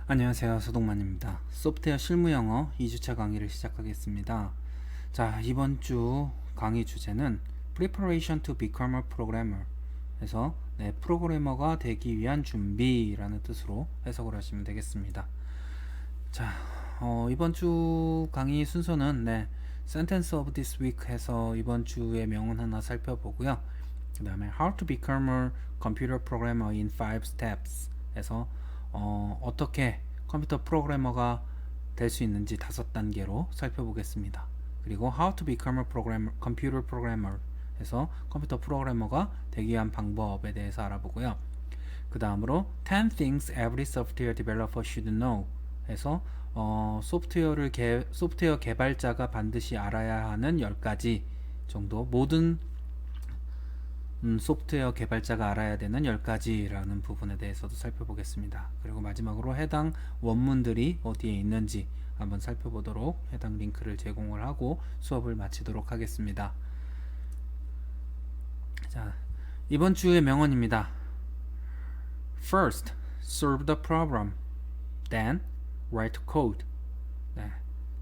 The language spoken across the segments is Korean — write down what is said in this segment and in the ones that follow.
안녕하세요. 소동만입니다. 소프트웨어 실무 영어 2주차 강의를 시작하겠습니다. 자, 이번 주 강의 주제는 Preparation to Become a Programmer 에서 프로그래머가 되기 위한 준비라는 뜻으로 해석을 하시면 되겠습니다. 자, 이번 주 강의 순서는 Sentence of this week 해서 이번 주의 명언 하나 살펴보고요. 그 다음에 How to Become a Computer Programmer in 5 Steps 에서 어떻게 컴퓨터 프로그래머가 될 수 있는지 5단계로 살펴보겠습니다. 그리고 How to Become a Computer Programmer 해서 컴퓨터 프로그래머가 되기 위한 방법에 대해서 알아보고요. 그 다음으로 10 things every software developer should know 해서 소프트웨어 개발자가 반드시 알아야 하는 10가지 정도, 모든 소프트웨어 개발자가 알아야 되는 10가지라는 부분에 대해서도 살펴보겠습니다. 그리고 마지막으로 해당 원문들이 어디에 있는지 한번 살펴보도록 해당 링크를 제공을 하고 수업을 마치도록 하겠습니다. 자, 이번 주의 명언입니다. First, solve the problem. Then, write code.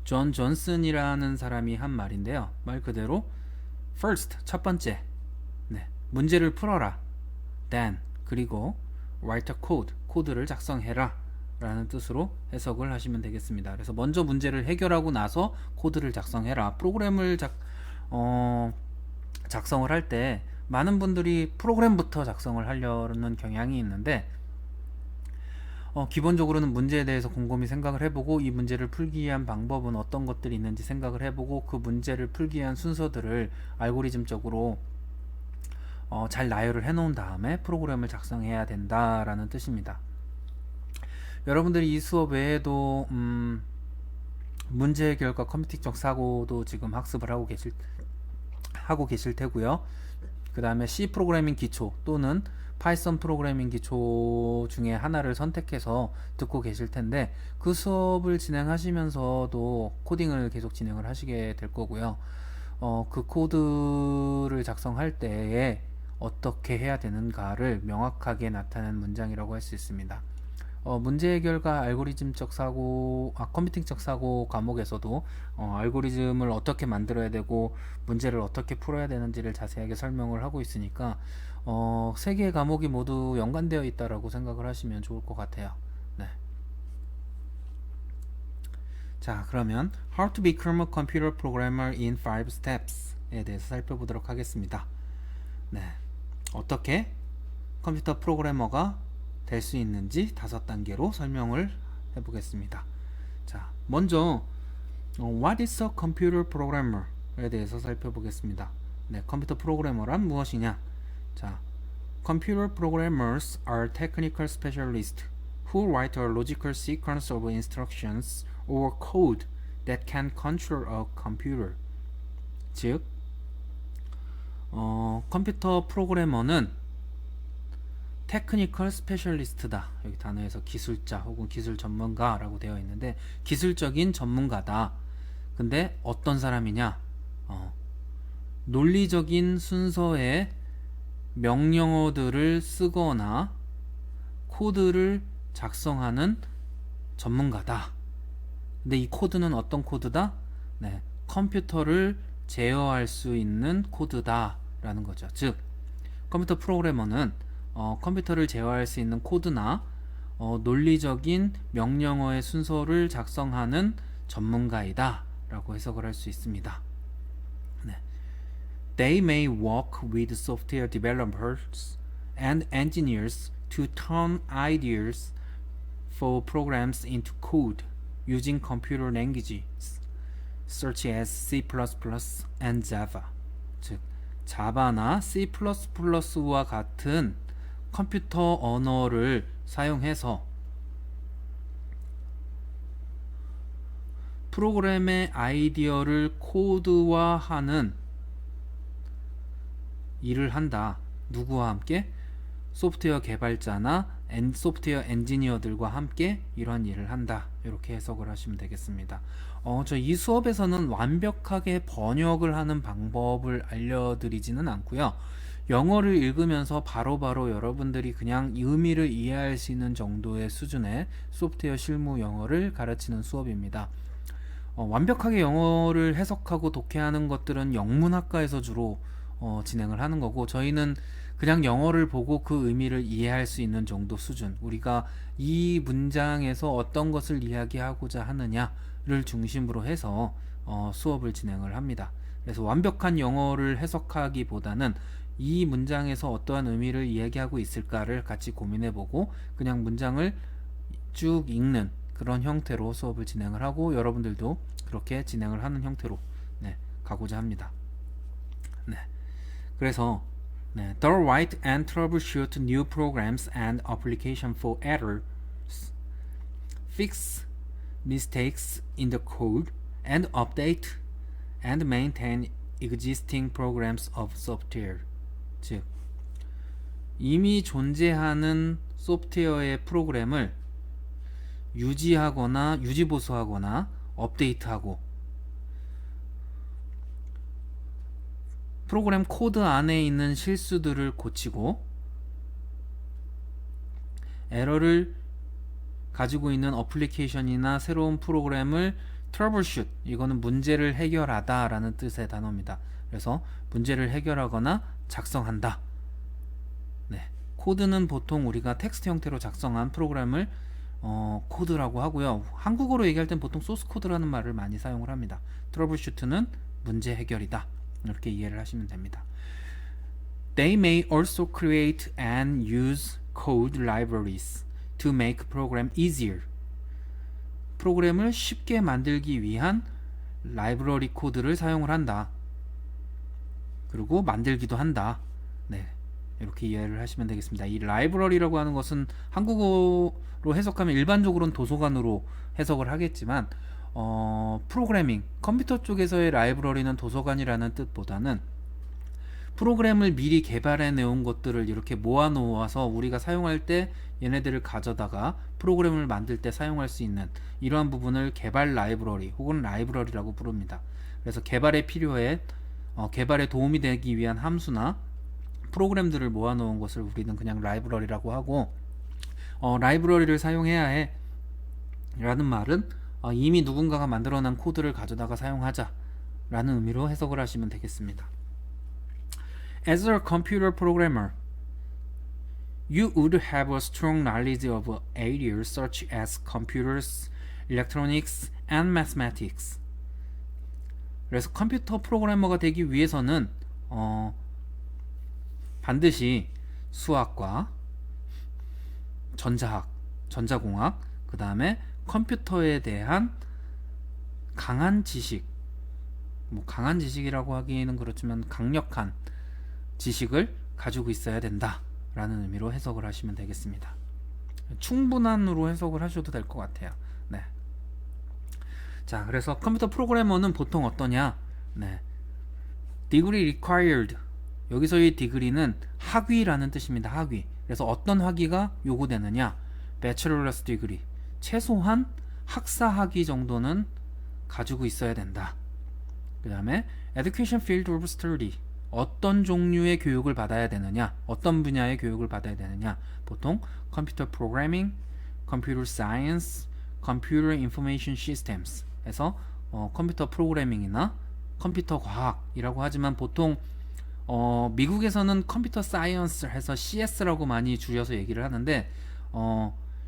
존 존슨이라는 사람이 한 말인데요. 말 그대로 First, 첫 번째, 문제를 풀어라. Then, 그리고 write a code, 코드를 작성해라 라는 뜻으로 해석을 하시면 되겠습니다. 그래서 먼저 문제를 해결하고 나서 코드를 작성해라. 프로그램을 작성을 할 때 많은 분들이 프로그램부터 작성을 하려는 경향이 있는데, 기본적으로는 문제에 대해서 곰곰이 생각을 해보고 이 문제를 풀기 위한 방법은 어떤 것들이 있는지 생각을 해보고 그 문제를 풀기 위한 순서들을 알고리즘적으로 잘 나열을 해놓은 다음에 프로그램을 작성해야 된다라는 뜻입니다. 여러분들이 이 수업 외에도 문제 해결과 컴퓨팅적 사고도 지금 학습을 하고 계실 테고요. 그 다음에 C 프로그래밍 기초 또는 파이썬 프로그래밍 기초 중에 하나를 선택해서 듣고 계실 텐데, 그 수업을 진행하시면서도 코딩을 계속 진행을 하시게 될 거고요. 그 코드를 작성할 때에 어떻게 해야 되는가를 명확하게 나타낸 문장이라고 할 수 있습니다. 문제 해결과 알고리즘적 사고, 컴퓨팅적 사고 과목에서도 알고리즘을 어떻게 만들어야 되고 문제를 어떻게 풀어야 되는지를 자세하게 설명을 하고 있으니까 3개의 과목이 모두 연관되어 있다라고 생각을 하시면 좋을 것 같아요. 자, 그러면 How to Become a Computer Programmer in 5 Steps에 대해서 살펴보도록 하겠습니다. 어떻게 컴퓨터 프로그래머가 될 수 있는지 5단계로 설명을 해보겠습니다. 자, 먼저 What is a computer programmer에 대해서 살펴보겠습니다. 컴퓨터 프로그래머란 무엇이냐? 자, Computer programmers are technical specialists who write a logical sequence of instructions or code that can control a computer. 즉, 컴퓨터 프로그래머는 테크니컬 스페셜리스트다. 여기 단어에서 기술자 혹은 기술 전문가라고 되어 있는데, 기술적인 전문가다. 근데 어떤 사람이냐? 논리적인 순서의 명령어들을 쓰거나 코드를 작성하는 전문가다. 근데 이 코드는 어떤 코드다? 컴퓨터를 제어할 수 있는 코드다 라는 거죠. 즉, 컴퓨터 프로그래머는 컴퓨터를 제어할 수 있는 코드나 논리적인 명령어의 순서를 작성하는 전문가이다 라고 해석을 할 수 있습니다. They may work with software developers and engineers to turn ideas for programs into code using computer languages such as C++ and Java. 즉, 자바나 C++와 같은 컴퓨터 언어를 사용해서 프로그램의 아이디어를 코드화하는 일을 한다. 누구와 함께? 소프트웨어 개발자나 소프트웨어 엔지니어들과 함께 이러한 일을 한다. 이렇게 해석을 하시면 되겠습니다. 저 이 수업에서는 완벽하게 번역을 하는 방법을 알려드리지는 않고요. 영어를 읽으면서 바로바로 여러분들이 그냥 의미를 이해할 수 있는 정도의 수준의 소프트웨어 실무 영어를 가르치는 수업입니다. 완벽하게 영어를 해석하고 독해하는 것들은 영문학과에서 주로 진행을 하는 거고, 저희는 그냥 영어를 보고 그 의미를 이해할 수 있는 정도 수준, 우리가 이 문장에서 어떤 것을 이야기하고자 하느냐를 중심으로 해서 수업을 진행을 합니다. 그래서 완벽한 영어를 해석하기보다는 이 문장에서 어떠한 의미를 이야기하고 있을까를 같이 고민해보고 그냥 문장을 쭉 읽는 그런 형태로 수업을 진행을 하고, 여러분들도 그렇게 진행을 하는 형태로 가고자 합니다. 그래서 The write and troubleshoot new programs and application for errors, fix mistakes in the code, and update and maintain existing programs of software. 즉, 이미 존재하는 소프트웨어의 프로그램을 유지하거나 유지보수하거나 업데이트하고, 프로그램 코드 안에 있는 실수들을 고치고, 에러를 가지고 있는 어플리케이션이나 새로운 프로그램을 troubleshoot, 이거는 문제를 해결하다 라는 뜻의 단어입니다. 그래서 문제를 해결하거나 작성한다. 코드는 보통 우리가 텍스트 형태로 작성한 프로그램을 코드라고 하고요. 한국어로 얘기할 땐 보통 소스 코드라는 말을 많이 사용을 합니다. troubleshoot는 문제 해결이다, 이렇게 이해를 하시면 됩니다. They may also create and use code libraries to make program easier. 프로그램을 쉽게 만들기 위한 라이브러리 코드를 사용을 한다. 그리고 만들기도 한다. 이렇게 이해를 하시면 되겠습니다. 이 라이브러리라고 하는 것은 한국어로 해석하면 일반적으로는 도서관으로 해석을 하겠지만, 프로그래밍, 컴퓨터 쪽에서의 라이브러리는 도서관이라는 뜻보다는 프로그램을 미리 개발해 내온 것들을 이렇게 모아 놓아서 우리가 사용할 때 얘네들을 가져다가 프로그램을 만들 때 사용할 수 있는 이러한 부분을 개발 라이브러리 혹은 라이브러리라고 부릅니다. 그래서 개발에 개발에 도움이 되기 위한 함수나 프로그램들을 모아 놓은 것을 우리는 그냥 라이브러리라고 하고, 라이브러리를 사용해야 해 라는 말은 이미 누군가가 만들어낸 코드를 가져다가 사용하자 라는 의미로 해석을 하시면 되겠습니다. As a computer programmer, you would have a strong knowledge of areas such as computers, electronics, and mathematics. 그래서 컴퓨터 프로그래머가 되기 위해서는 반드시 수학과 전자학, 전자공학, 그 다음에 컴퓨터에 대한 강한 지식, 강한 지식이라고 하기에는 그렇지만 강력한 지식을 가지고 있어야 된다 라는 의미로 해석을 하시면 되겠습니다. 충분한으로 해석을 하셔도 될 것 같아요. 자, 그래서 컴퓨터 프로그래머는 보통 어떠냐? degree required, 여기서의 degree는 학위라는 뜻입니다. 학위. 그래서 어떤 학위가 요구되느냐? bachelor's degree, 최소한 학사 학위 정도는 가지고 있어야 된다. 그 다음에 education field of study, 어떤 종류의 교육을 받아야 되느냐, 어떤 분야의 교육을 받아야 되느냐, 보통 컴퓨터 프로그래밍, 컴퓨터 사이언스, 컴퓨터 인포메이션 시스템스 에서 컴퓨터 프로그래밍이나 컴퓨터 과학이라고 하지만, 보통 미국에서는 컴퓨터 사이언스 해서 CS라고 많이 줄여서 얘기를 하는데,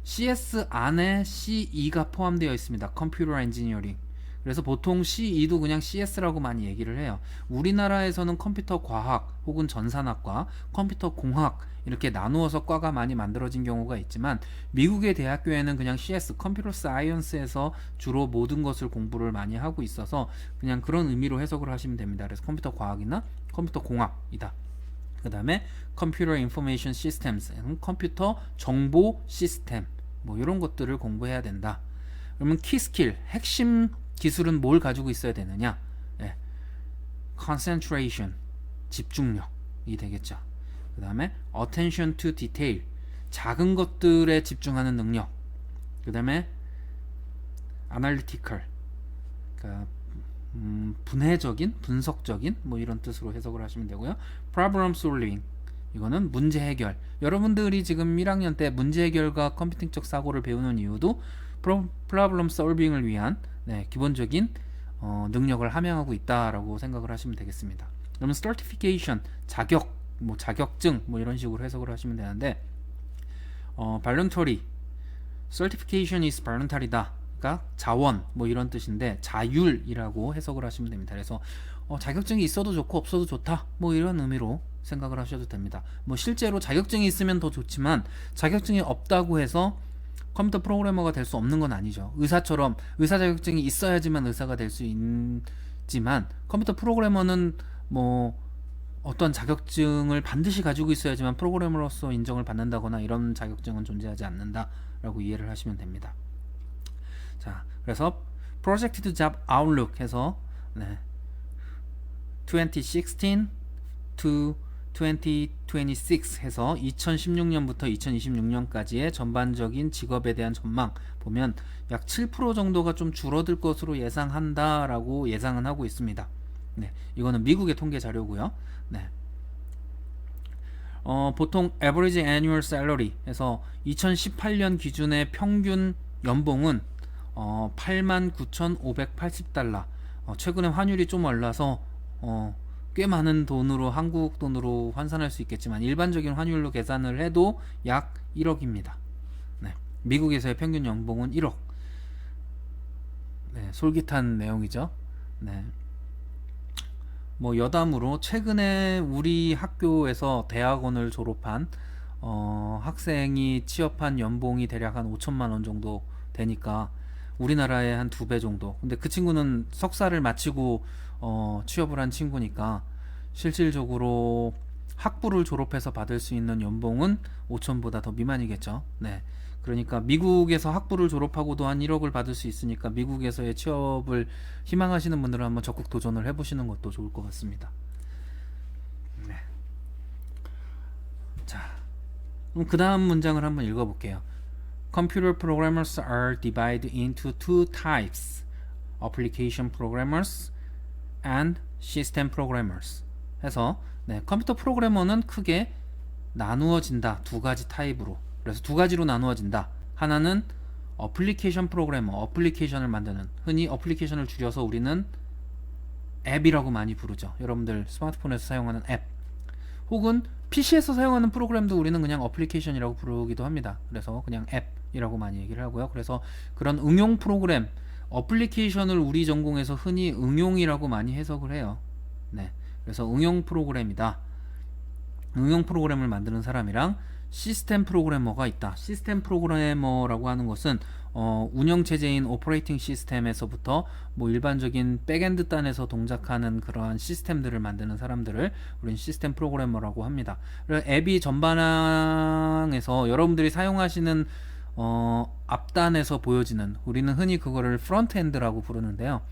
CS 안에 CE가 포함되어 있습니다. 컴퓨터 엔지니어링. 그래서 보통 CE도 그냥 CS라고 많이 얘기를 해요. 우리나라에서는 컴퓨터 과학 혹은 전산학과, 컴퓨터 공학 이렇게 나누어서 과가 많이 만들어진 경우가 있지만, 미국의 대학교에는 그냥 CS, 컴퓨터 사이언스에서 주로 모든 것을 공부를 많이 하고 있어서 그냥 그런 의미로 해석을 하시면 됩니다. 그래서 컴퓨터 과학이나 컴퓨터 공학이다. 그 다음에 컴퓨터 인포메이션 시스템스, 컴퓨터 정보 시스템, 이런 것들을 공부해야 된다. 그러면 키 스킬, 핵심 기술은 뭘 가지고 있어야 되느냐? concentration, 집중력이 되겠죠. 그 다음에 attention to detail, 작은 것들에 집중하는 능력. 그 다음에 analytical, 그러니까 분해적인, 분석적인 뭐 이런 뜻으로 해석을 하시면 되고요. problem solving 이거는 문제 해결. 여러분들이 지금 1학년 때 문제 해결과 컴퓨팅적 사고를 배우는 이유도 problem solving을 위한 기본적인 능력을 함양하고 있다라고 생각을 하시면 되겠습니다. 그러면 certification 자격, 뭐 자격증 뭐 이런 식으로 해석을 하시면 되는데 voluntary certification is voluntary다. 그러니까 자원 뭐 이런 뜻인데 자율이라고 해석을 하시면 됩니다. 그래서 자격증이 있어도 좋고 없어도 좋다 뭐 이런 의미로 생각을 하셔도 됩니다. 뭐 실제로 자격증이 있으면 더 좋지만 자격증이 없다고 해서 컴퓨터 프로그래머가 될 수 없는 건 아니죠. 의사처럼 의사 자격증이 있어야지만 의사가 될 수 있지만 컴퓨터 프로그래머는 뭐 어떤 자격증을 반드시 가지고 있어야지만 프로그래머로서 인정을 받는다거나 이런 자격증은 존재하지 않는다라고 이해를 하시면 됩니다. 자, 그래서 Projected Job Outlook 해서 2016 to 2026 해서 2016년부터 2026년까지의 전반적인 직업에 대한 전망 보면 약 7% 정도가 좀 줄어들 것으로 예상한다라고 예상은 하고 있습니다. 이거는 미국의 통계 자료고요. 보통 average annual salary 해서 2018년 기준의 평균 연봉은 89,580달러. 최근에 환율이 좀 올라서 꽤 많은 돈으로 한국 돈으로 환산할 수 있겠지만 일반적인 환율로 계산을 해도 약 1억입니다. 미국에서의 평균 연봉은 1억. 솔깃한 내용이죠. 뭐 여담으로 최근에 우리 학교에서 대학원을 졸업한 학생이 취업한 연봉이 대략 한 5천만 원 정도 되니까 우리나라의 한 2배 정도. 근데 그 친구는 석사를 마치고 취업을 한 친구니까 실질적으로 학부를 졸업해서 받을 수 있는 연봉은 5천보다 더 미만이겠죠. 그러니까 미국에서 학부를 졸업하고도 한 1억을 받을 수 있으니까 미국에서의 취업을 희망하시는 분들은 한번 적극 도전을 해보시는 것도 좋을 것 같습니다. 자, 그럼 그 다음 문장을 한번 읽어볼게요. Computer programmers are divided into two types, application programmers and system programmers. 해서 컴퓨터 프로그래머는 크게 나누어진다. 두 가지 타입으로. 그래서 두 가지로 나누어진다. 하나는 어플리케이션 프로그래머, 어플리케이션을 만드는, 흔히 어플리케이션을 줄여서 우리는 앱이라고 많이 부르죠. 여러분들 스마트폰에서 사용하는 앱, 혹은 PC에서 사용하는 프로그램도 우리는 그냥 어플리케이션이라고 부르기도 합니다. 그래서 그냥 앱이라고 많이 얘기를 하고요. 그래서 그런 응용 프로그램, 어플리케이션을 우리 전공에서 흔히 응용이라고 많이 해석을 해요. 그래서 응용 프로그램이다. 응용 프로그램을 만드는 사람이랑 시스템 프로그래머가 있다. 시스템 프로그래머라고 하는 것은 운영체제인 오퍼레이팅 시스템에서부터 뭐 일반적인 백엔드 단에서 동작하는 그러한 시스템들을 만드는 사람들을 우리는 시스템 프로그래머라고 합니다. 앱이 전반항에서 여러분들이 사용하시는 앞단에서 보여지는, 우리는 흔히 그거를 프론트엔드라고 부르는데요.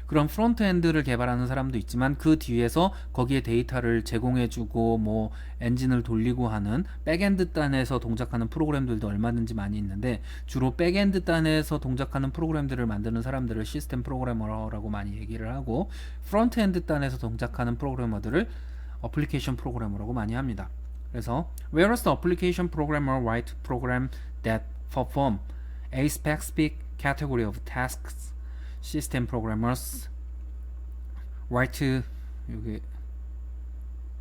그런 프론트엔드를 개발하는 사람도 있지만 그 뒤에서 거기에 데이터를 제공해주고 뭐 엔진을 돌리고 하는 백엔드 단에서 동작하는 프로그램들도 얼마든지 많이 있는데, 주로 백엔드 단에서 동작하는 프로그램들을 만드는 사람들을 시스템 프로그래머라고 많이 얘기를 하고, 프론트엔드 단에서 동작하는 프로그래머들을 어플리케이션 프로그래머라고 많이 합니다. 그래서 whereas the application programmer write program that perform a specific category of tasks, system programmers write, 여기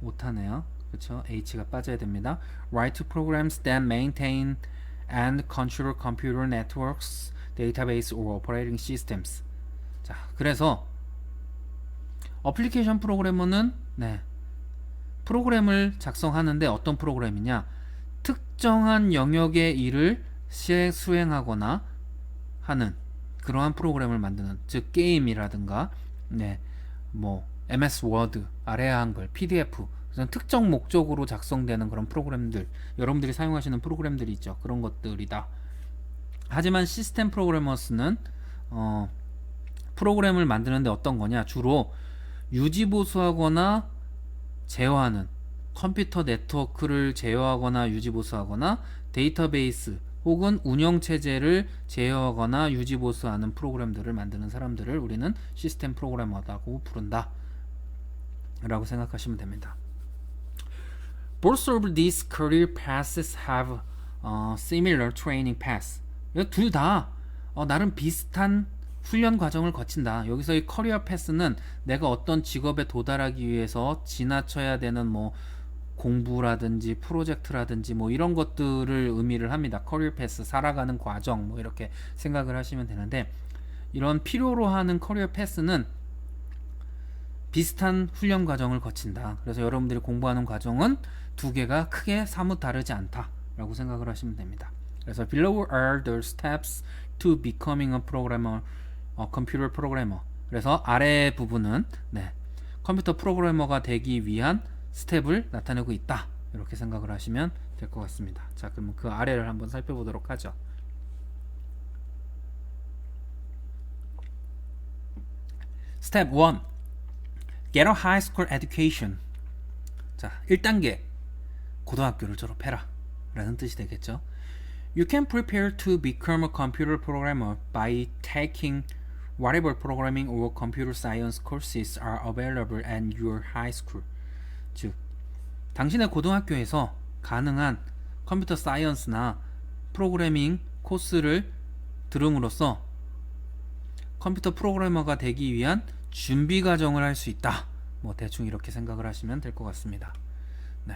못하네요. 그쵸? H가 빠져야 됩니다. write programs that maintain and control computer networks, database or operating systems. 자, 그래서 어플리케이션 프로그래머는 프로그램을 작성하는데 어떤 프로그램이냐? 특정한 영역의 일을 수행하거나 하는 그러한 프로그램을 만드는, 즉 게임이라든가 뭐 MS 워드, 아래아 한글, PDF, 그런 특정 목적으로 작성되는 그런 프로그램들, 여러분들이 사용하시는 프로그램들이 있죠. 그런 것들이다. 하지만 시스템 프로그래머스는 프로그램을 만드는데 어떤 거냐? 주로 유지보수하거나 제어하는, 컴퓨터 네트워크를 제어하거나 유지보수하거나 데이터베이스 혹은 운영체제를 제어하거나 유지보수하는 프로그램들을 만드는 사람들을 우리는 시스템 프로그래머라고 부른다 라고 생각하시면 됩니다. Both of these career paths have similar training paths. 둘 다 나름 비슷한 훈련 과정을 거친다. 여기서의 커리어 패스는 내가 어떤 직업에 도달하기 위해서 지나쳐야 되는 뭐 공부라든지 프로젝트라든지 뭐 이런 것들을 의미를 합니다. 커리어 패스, 살아가는 과정 뭐 이렇게 생각을 하시면 되는데, 이런 필요로 하는 커리어 패스는 비슷한 훈련 과정을 거친다. 그래서 여러분들이 공부하는 과정은 두 개가 크게 사뭇 다르지 않다 라고 생각을 하시면 됩니다. 그래서 below are the steps to becoming a programmer, computer programmer. 그래서 아래 부분은 컴퓨터 프로그래머가 되기 위한 스텝을 나타내고 있다, 이렇게 생각을 하시면 될 것 같습니다. 자, 그럼 그 아래를 한번 살펴보도록 하죠. Step 1. Get a high school education. 자, 1단계 고등학교를 졸업해라 라는 뜻이 되겠죠. You can prepare to become a computer programmer by taking whatever programming or computer science courses are available at your high school. 즉, 당신의 고등학교에서 가능한 컴퓨터 사이언스나 프로그래밍 코스를 들음으로써 컴퓨터 프로그래머가 되기 위한 준비 과정을 할 수 있다. 뭐 대충 이렇게 생각을 하시면 될 것 같습니다. 네.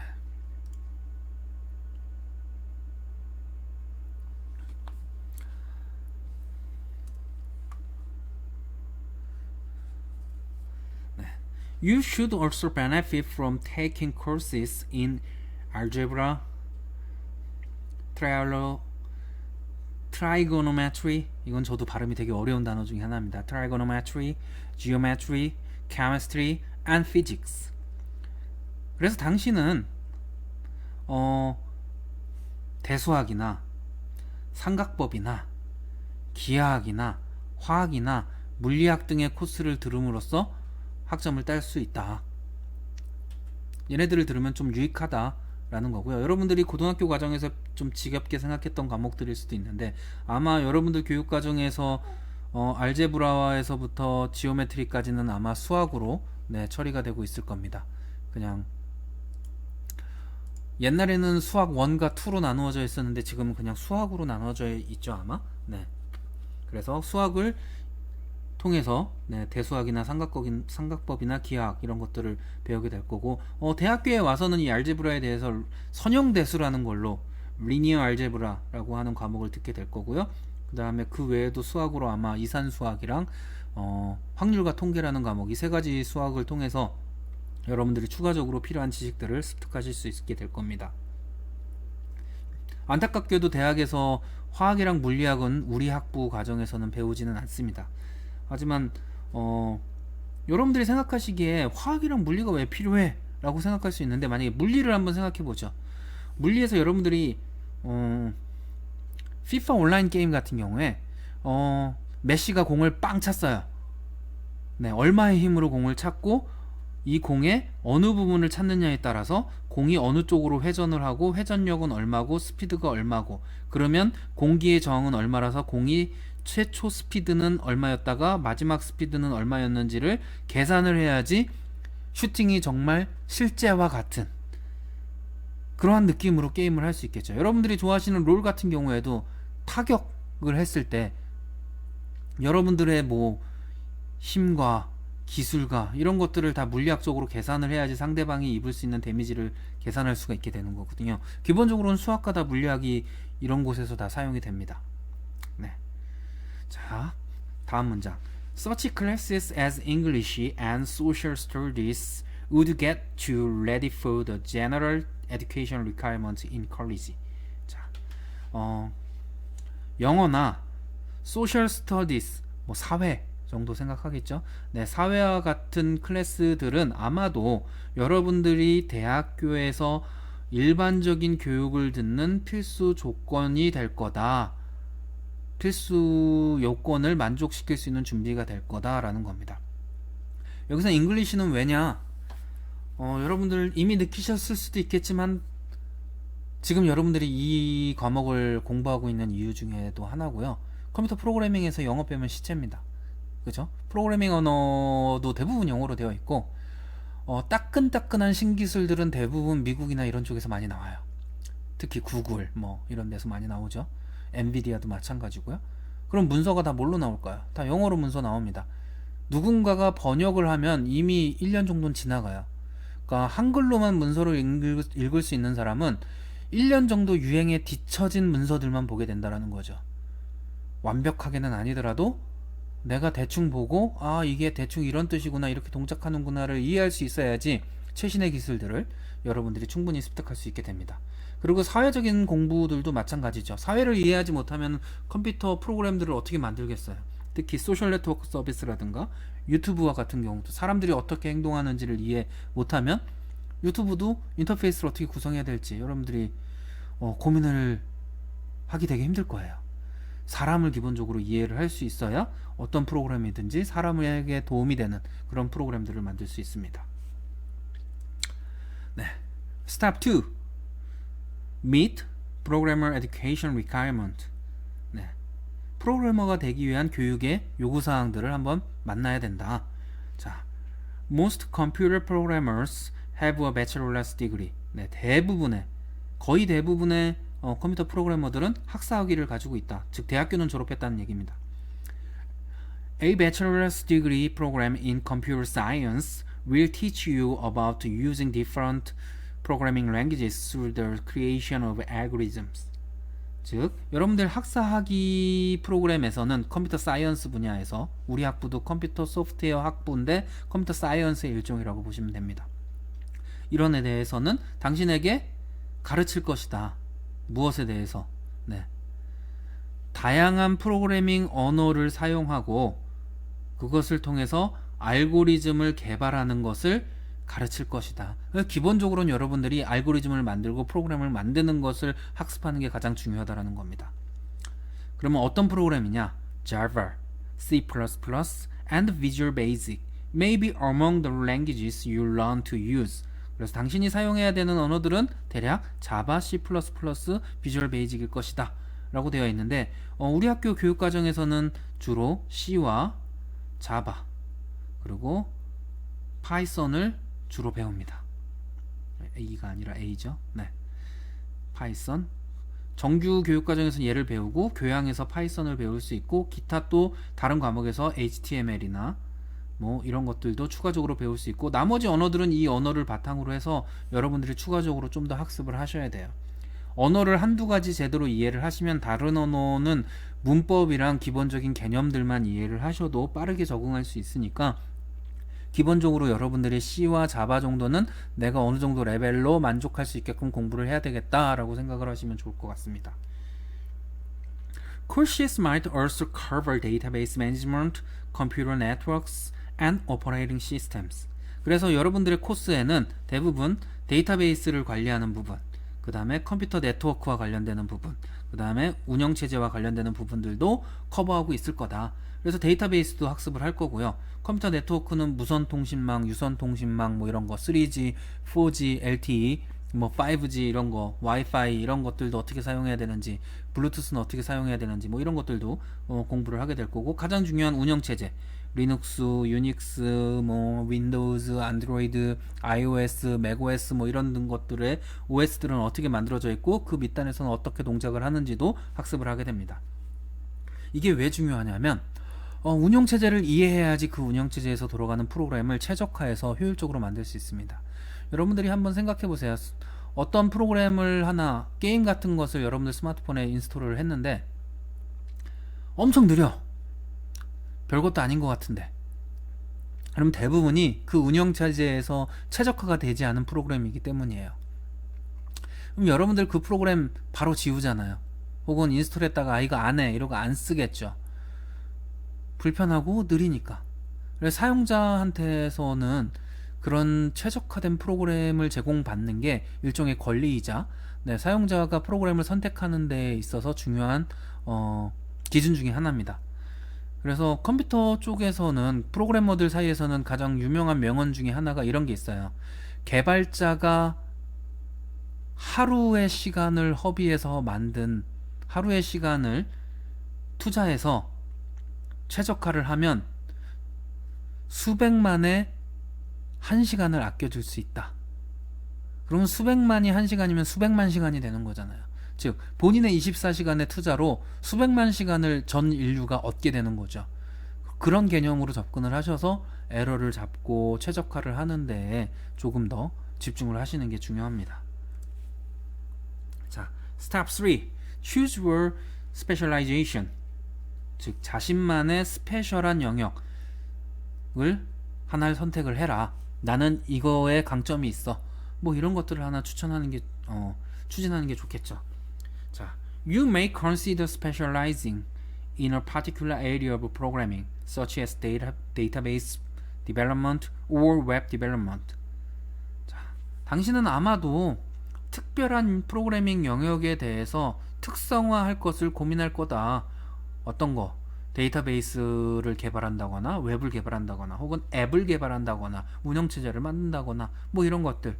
You should also benefit from taking courses in algebra, trigonometry, 이건 저도 발음이 되게 어려운 단어 중에 하나입니다. trigonometry, geometry, chemistry, and physics. 그래서 당신은 대수학이나 삼각법이나 기하학이나 화학이나 물리학 등의 코스를 들음으로써 학점을 딸 수 있다. 얘네들을 들으면 좀 유익하다 라는 거고요. 여러분들이 고등학교 과정에서 좀 지겹게 생각했던 과목들일 수도 있는데, 아마 여러분들 교육 과정에서 알제브라에서부터 지오메트리까지는 아마 수학으로 처리가 되고 있을 겁니다. 그냥 옛날에는 수학 1과 2로 나누어져 있었는데 지금은 그냥 수학으로 나누어져 있죠 아마. 그래서 수학을 통해서 대수학이나 삼각법이나 기하학 이런 것들을 배우게 될 거고, 대학교에 와서는 이 알제브라에 대해서 선형대수라는 걸로 리니어 알제브라라고 하는 과목을 듣게 될 거고요. 그 다음에 그 외에도 수학으로 아마 이산수학이랑 확률과 통계라는 과목, 이 세 가지 수학을 통해서 여러분들이 추가적으로 필요한 지식들을 습득하실 수 있게 될 겁니다. 안타깝게도 대학에서 화학이랑 물리학은 우리 학부 과정에서는 배우지는 않습니다. 하지만 여러분들이 생각하시기에 화학이랑 물리가 왜 필요해? 라고 생각할 수 있는데, 만약에 물리를 한번 생각해 보죠. 물리에서 여러분들이 FIFA 온라인 게임 같은 경우에 메시가 공을 빵 찼어요. 얼마의 힘으로 공을 찼고 이 공의 어느 부분을 찾느냐에 따라서 공이 어느 쪽으로 회전을 하고 회전력은 얼마고 스피드가 얼마고, 그러면 공기의 저항은 얼마라서 공이 최초 스피드는 얼마였다가 마지막 스피드는 얼마였는지를 계산을 해야지 슈팅이 정말 실제와 같은 그러한 느낌으로 게임을 할 수 있겠죠. 여러분들이 좋아하시는 롤 같은 경우에도 타격을 했을 때 여러분들의 뭐 힘과 기술과 이런 것들을 다 물리학적으로 계산을 해야지 상대방이 입을 수 있는 데미지를 계산할 수가 있게 되는 거거든요. 기본적으로는 수학과 다 물리학이 이런 곳에서 다 사용이 됩니다. 자, 다음 문장. Such classes as English and Social Studies would get you ready for the general education requirements in college. 자, 영어나 Social Studies, 뭐 사회 정도 생각하겠죠. 사회와 같은 클래스들은 아마도 여러분들이 대학교에서 일반적인 교육을 듣는 필수 조건이 될 거다. 필수 요건을 만족시킬 수 있는 준비가 될 거다라는 겁니다. 여기서 잉글리시는 왜냐? 여러분들 이미 느끼셨을 수도 있겠지만 지금 여러분들이 이 과목을 공부하고 있는 이유 중에도 하나고요. 컴퓨터 프로그래밍에서 영어 빼면 시체입니다. 그죠? 프로그래밍 언어도 대부분 영어로 되어 있고, 따끈따끈한 신기술들은 대부분 미국이나 이런 쪽에서 많이 나와요. 특히 구글 뭐 이런 데서 많이 나오죠. 엔비디아도 마찬가지고요. 그럼 문서가 다 뭘로 나올까요? 다 영어로 문서 나옵니다. 누군가가 번역을 하면 이미 1년 정도는 지나가요. 그러니까 한글로만 문서를 읽을 수 있는 사람은 1년 정도 유행에 뒤처진 문서들만 보게 된다는 거죠. 완벽하게는 아니더라도 내가 대충 보고 이게 대충 이런 뜻이구나 이렇게 동작하는구나를 이해할 수 있어야지 최신의 기술들을 여러분들이 충분히 습득할 수 있게 됩니다. 그리고 사회적인 공부들도 마찬가지죠. 사회를 이해하지 못하면 컴퓨터 프로그램들을 어떻게 만들겠어요. 특히 소셜 네트워크 서비스라든가 유튜브와 같은 경우도 사람들이 어떻게 행동하는지를 이해 못하면 유튜브도 인터페이스를 어떻게 구성해야 될지 여러분들이 고민을 하기 되게 힘들 거예요. 사람을 기본적으로 이해를 할 수 있어야 어떤 프로그램이든지 사람에게 도움이 되는 그런 프로그램들을 만들 수 있습니다. 네. Step 2. Meet Programmer Education Requirement. 네. 프로그래머가 되기 위한 교육의 요구사항들을 한번 만나야 된다. 자, Most computer programmers have a bachelor's degree. 네, 거의 대부분의 컴퓨터 프로그래머들은 학사학위를 가지고 있다. 즉 대학교는 졸업했다는 얘기입니다. A bachelor's degree program in computer science will teach you about using different programming languages through the creation of algorithms. 즉 여러분들 학사학위 프로그램에서는 컴퓨터 사이언스 분야에서 우리 학부도 컴퓨터 소프트웨어 학부인데 컴퓨터 사이언스의 일종이라고 보시면 됩니다. 이런 에 대해서는 당신에게 가르칠 것이다. 무엇에 대해서? 네. 다양한 프로그래밍 언어를 사용하고 그것을 통해서 알고리즘을 개발하는 것을 가르칠 것이다. 기본적으로는 여러분들이 알고리즘을 만들고 프로그램을 만드는 것을 학습하는 게 가장 중요하다는 겁니다. 그러면 어떤 프로그램이냐? Java, C++, and Visual Basic may be among the languages you learn to use. 그래서 당신이 사용해야 되는 언어들은 대략 Java, C++, Visual Basic일 것이다 라고 되어 있는데 우리 학교 교육과정에서는 주로 C와 Java 그리고 파이썬을 주로 배웁니다. A가 아니라 A죠. 네. 파이썬 정규 교육과정에서는 얘를 배우고 교양에서 파이썬을 배울 수 있고 기타 또 다른 과목에서 HTML이나 뭐 이런 것들도 추가적으로 배울 수 있고 나머지 언어들은 이 언어를 바탕으로 해서 여러분들이 추가적으로 좀 더 학습을 하셔야 돼요. 언어를 한두 가지 제대로 이해를 하시면 다른 언어는 문법이랑 기본적인 개념들만 이해를 하셔도 빠르게 적응할 수 있으니까 기본적으로 여러분들이 C와 Java 정도는 내가 어느 정도 레벨로 만족할 수 있게끔 공부를 해야 되겠다라고 생각을 하시면 좋을 것 같습니다. Courses might also cover database management, computer networks, and operating systems. 그래서 여러분들의 코스에는 대부분 데이터베이스를 관리하는 부분, 그 다음에 컴퓨터 네트워크와 관련되는 부분, 그 다음에 운영체제와 관련되는 부분들도 커버하고 있을 거다. 그래서 데이터베이스도 학습을 할 거고요. 컴퓨터 네트워크는 무선통신망, 유선통신망 뭐 이런 거 3G, 4G, LTE, 뭐 5G 이런 거, 와이파이 이런 것들도 어떻게 사용해야 되는지, 블루투스는 어떻게 사용해야 되는지 뭐 이런 것들도 공부를 하게 될 거고 가장 중요한 운영체제 리눅스, 유닉스, 뭐 윈도우즈, 안드로이드, iOS, 맥OS 뭐 이런 것들의 OS들은 어떻게 만들어져 있고 그 밑단에서는 어떻게 동작을 하는지도 학습을 하게 됩니다. 이게 왜 중요하냐면 운영체제를 이해해야지 그 운영체제에서 돌아가는 프로그램을 최적화해서 효율적으로 만들 수 있습니다. 여러분들이 한번 생각해 보세요. 어떤 프로그램을 하나 게임 같은 것을 여러분들 스마트폰에 인스톨을 했는데 엄청 느려. 별것도 아닌 것 같은데 그럼 대부분이 그 운영체제에서 최적화가 되지 않은 프로그램이기 때문이에요. 그럼 여러분들 그 프로그램 바로 지우잖아요. 혹은 인스톨했다가 이거 안 해 이러고 안 쓰겠죠. 불편하고 느리니까. 그래서 사용자한테서는 그런 최적화된 프로그램을 제공받는 게 일종의 권리이자 사용자가 프로그램을 선택하는 데 있어서 중요한 기준 중에 하나입니다. 그래서 컴퓨터 쪽에서는 프로그래머들 사이에서는 가장 유명한 명언 중에 하나가 이런 게 있어요. 개발자가 하루의 시간을 허비해서 만든 하루의 시간을 투자해서 최적화를 하면 수백만의 한 시간을 아껴줄 수 있다. 그러면 수백만이 한 시간이면 수백만 시간이 되는 거잖아요. 즉 본인의 24시간의 투자로 수백만 시간을 전 인류가 얻게 되는 거죠. 그런 개념으로 접근을 하셔서 에러를 잡고 최적화를 하는데 조금 더 집중을 하시는 게 중요합니다. 자, Step 3. Choose your specialization. 즉 자신만의 스페셜한 영역을 하나를 선택을 해라. 나는 이거에 강점이 있어. 뭐 이런 것들을 하나 추천하는 게 추진하는 게 좋겠죠. 자, you may consider specializing in a particular area of programming, such as database development or web development. 자, 당신은 아마도 특별한 프로그래밍 영역에 대해서 특성화할 것을 고민할 거다. 어떤 거? 데이터베이스를 개발한다거나 웹을 개발한다거나 혹은 앱을 개발한다거나 운영체제를 만든다거나 뭐 이런 것들.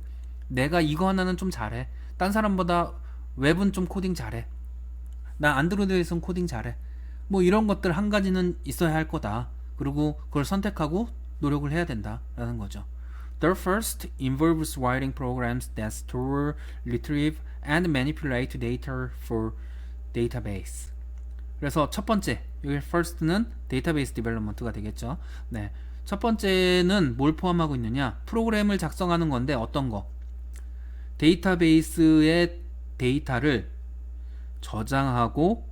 내가 이거 하나는 좀 잘해. 딴 사람보다 웹은 좀 코딩 잘해. 나 안드로이드에서는 코딩 잘해. 뭐 이런 것들 한 가지는 있어야 할 거다. 그리고 그걸 선택하고 노력을 해야 된다라는 거죠. The first involves writing programs that store, retrieve, and manipulate data for database. 그래서 첫 번째, 여기 first는 데이터베이스 디벨롭먼트가 되겠죠. 네, 첫 번째는 뭘 포함하고 있느냐? 프로그램을 작성하는 건데 어떤 거? 데이터베이스의 데이터를 저장하고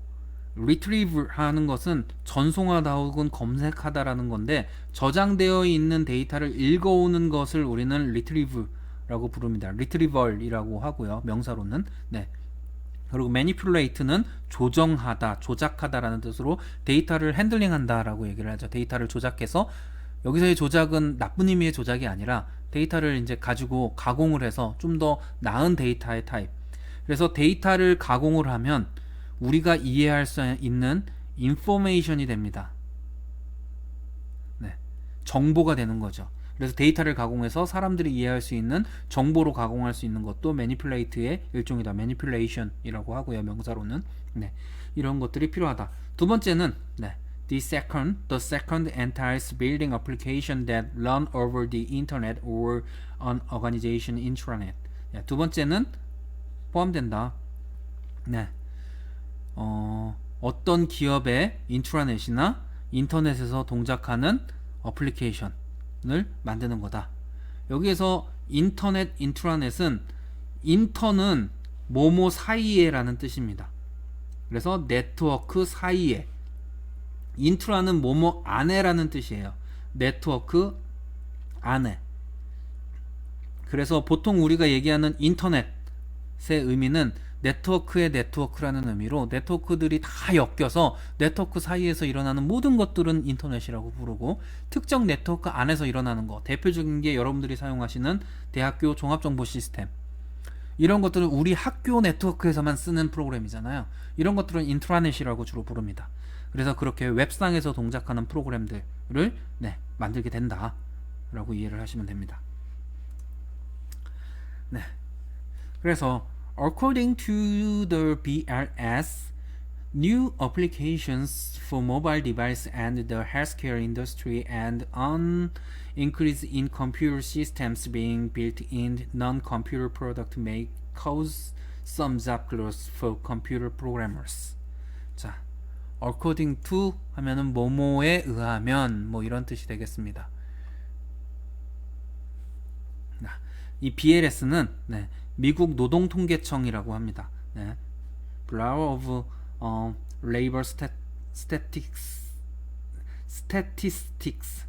retrieve 하는 것은 전송하다 혹은 검색하다라는 건데 저장되어 있는 데이터를 읽어오는 것을 우리는 retrieve라고 부릅니다. retrieval이라고 하고요. 명사로는. 네. 그리고 manipulate는 조정하다, 조작하다라는 뜻으로 데이터를 핸들링한다라고 얘기를 하죠. 데이터를 조작해서 여기서의 조작은 나쁜 의미의 조작이 아니라 데이터를 이제 가지고 가공을 해서 좀 더 나은 데이터의 타입. 그래서 데이터를 가공을 하면 우리가 이해할 수 있는 인포메이션이 됩니다. 네. 정보가 되는 거죠. 그래서 데이터를 가공해서 사람들이 이해할 수 있는 정보로 가공할 수 있는 것도 매니플레이트의 일종이다. 매니플레이션이라고 하고요. 명사로는. 네. 이런 것들이 필요하다. 두 번째는 the second entails building application that run over the internet or an organization intranet. 두 번째는 포함된다. 네. 어떤 기업의 인트라넷이나 인터넷에서 동작하는 어플리케이션을 만드는 거다. 여기에서 인터넷, 인트라넷은 인터는 뭐뭐 사이에 라는 뜻입니다. 그래서 네트워크 사이에, 인트라는 뭐뭐 안에 라는 뜻이에요. 네트워크 안에. 그래서 보통 우리가 얘기하는 인터넷의 의미는 네트워크의 네트워크라는 의미로 네트워크들이 다 엮여서 네트워크 사이에서 일어나는 모든 것들은 인터넷이라고 부르고 특정 네트워크 안에서 일어나는 거, 대표적인 게 여러분들이 사용하시는 대학교 종합정보 시스템, 이런 것들은 우리 학교 네트워크에서만 쓰는 프로그램이잖아요. 이런 것들은 인트라넷이라고 주로 부릅니다. 그래서 그렇게 웹상에서 동작하는 프로그램들을 만들게 된다 라고 이해를 하시면 됩니다. 네. 그래서 according to the BLS, new applications for mobile device and the healthcare industry and an increase in computer systems being built in non-computer product may cause some job loss for computer programmers. 자, according to 하면은 뭐뭐에 의하면 뭐 이런 뜻이 되겠습니다. 이 BLS는 미국 노동통계청이라고 합니다. Bureau of Labor Statistics.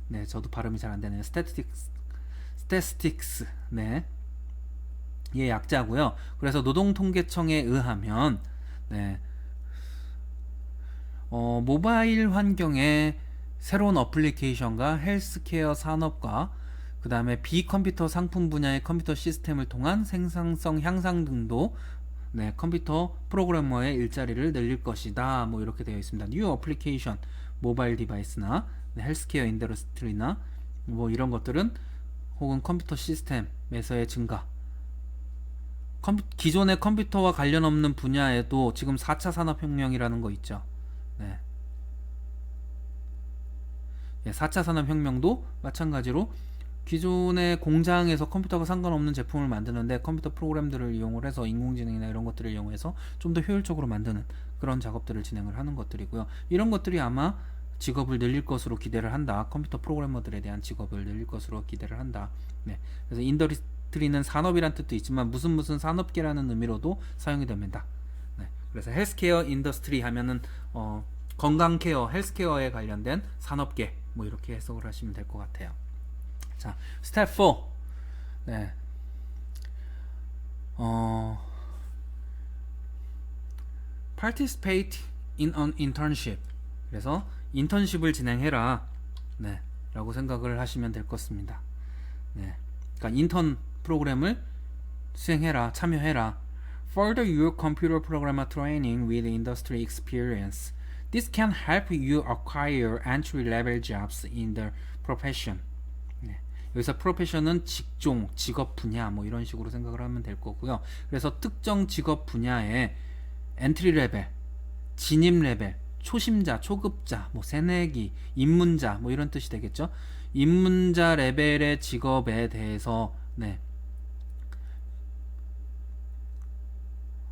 네, 저도 발음이 잘 안 되네요. Statistics. 네. 예, 약자고요. 그래서 노동통계청에 의하면 모바일 환경에 새로운 어플리케이션과 헬스케어 산업과 그 다음에 비컴퓨터 상품 분야의 컴퓨터 시스템을 통한 생산성 향상 등도 컴퓨터 프로그래머의 일자리를 늘릴 것이다. 뭐 이렇게 되어 있습니다. 뉴 어플리케이션, 모바일 디바이스나 헬스케어 인더스트리나 뭐 이런 것들은 혹은 컴퓨터 시스템에서의 증가, 기존의 컴퓨터와 관련 없는 분야에도 지금 4차 산업혁명이라는 거 있죠. 네. 4차 산업혁명도 마찬가지로 기존의 공장에서 컴퓨터가 상관없는 제품을 만드는데 컴퓨터 프로그램들을 이용을 해서 인공지능이나 이런 것들을 이용해서 좀 더 효율적으로 만드는 그런 작업들을 진행을 하는 것들이고요. 이런 것들이 아마 직업을 늘릴 것으로 기대를 한다. 컴퓨터 프로그래머들에 대한 직업을 늘릴 것으로 기대를 한다. 네. 그래서 인더스트리는 산업이란 뜻도 있지만 무슨 산업계라는 의미로도 사용이 됩니다. 네. 그래서 헬스케어 인더스트리 하면은 건강케어, 헬스케어에 관련된 산업계 뭐 이렇게 해석을 하시면 될 것 같아요. 자, 스텝 4. 네. participate in an internship. 그래서 인턴십을 진행해라. 네. 라고 생각을 하시면 될 것 같습니다. 네. 그러니까 인턴 프로그램을 수행해라, 참여해라. Further your computer programmer training with industry experience. This can help you acquire entry-level jobs in the profession. 네. 여기서 프로페션은 직종, 직업 분야 뭐 이런 식으로 생각을 하면 될 거고요. 그래서 특정 직업 분야에 엔트리 레벨, 진입 레벨, 초심자, 초급자, 뭐 새내기, 입문자 뭐 이런 뜻이 되겠죠. 입문자 레벨의 직업에 대해서 네.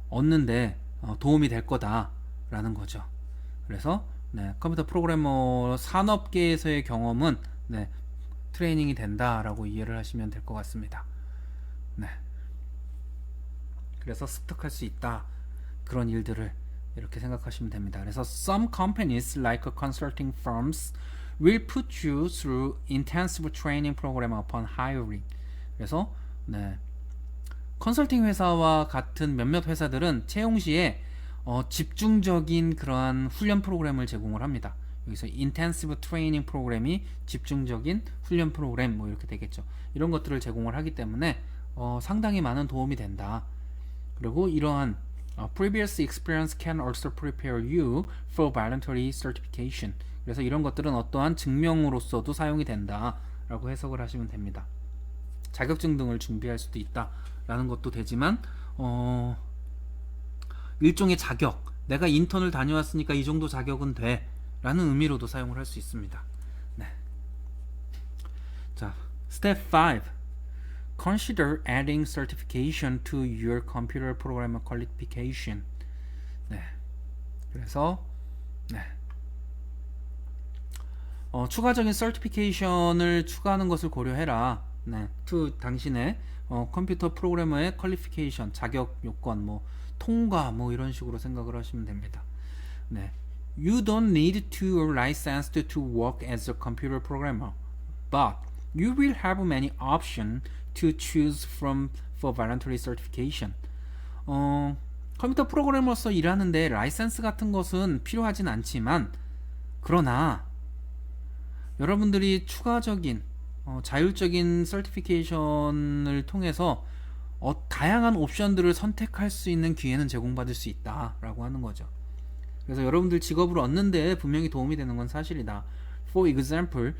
얻는데 도움이 될 거다라는 거죠. 그래서 네, 컴퓨터 프로그래머 산업계에서의 경험은 네, 트레이닝이 된다라고 이해를 하시면 될 것 같습니다. 네. 그래서 습득할 수 있다. 그런 일들을 이렇게 생각하시면 됩니다. 그래서 some companies like consulting firms will put you through intensive training program upon hiring. 그래서 네. 컨설팅 회사와 같은 몇몇 회사들은 채용 시에 집중적인 그러한 훈련 프로그램을 제공을 합니다. 여기서 intensive training 프로그램이 집중적인 훈련 프로그램 뭐 이렇게 되겠죠. 이런 것들을 제공을 하기 때문에 상당히 많은 도움이 된다. 그리고 이러한 previous experience can also prepare you for voluntary certification. 그래서 이런 것들은 어떠한 증명으로서도 사용이 된다라고 해석을 하시면 됩니다. 자격증 등을 준비할 수도 있다라는 것도 되지만 일종의 자격, 내가 인턴을 다녀왔으니까 이 정도 자격은 돼 라는 의미로도 사용을 할 수 있습니다. 네. 자, Step 5. Consider adding certification to your computer programmer qualification. 네. 그래서 네. 추가적인 certification을 추가하는 것을 고려해라. 네. to 당신의 컴퓨터 프로그래머의 qualification, 자격 요건, 뭐 통과 뭐 이런 식으로 생각을 하시면 됩니다. 네. You don't need to be licensed to work as a computer programmer, but you will have many options to choose from for voluntary certification. 컴퓨터 프로그래머로서 일하는데 라이센스 같은 것은 필요하진 않지만 그러나 여러분들이 추가적인 자율적인 서티피케이션을 통해서 다양한 옵션들을 선택할 수 있는 기회는 제공받을 수 있다라고 하는 거죠. 그래서 여러분들 직업을 얻는 데 분명히 도움이 되는 건 사실이다. For example,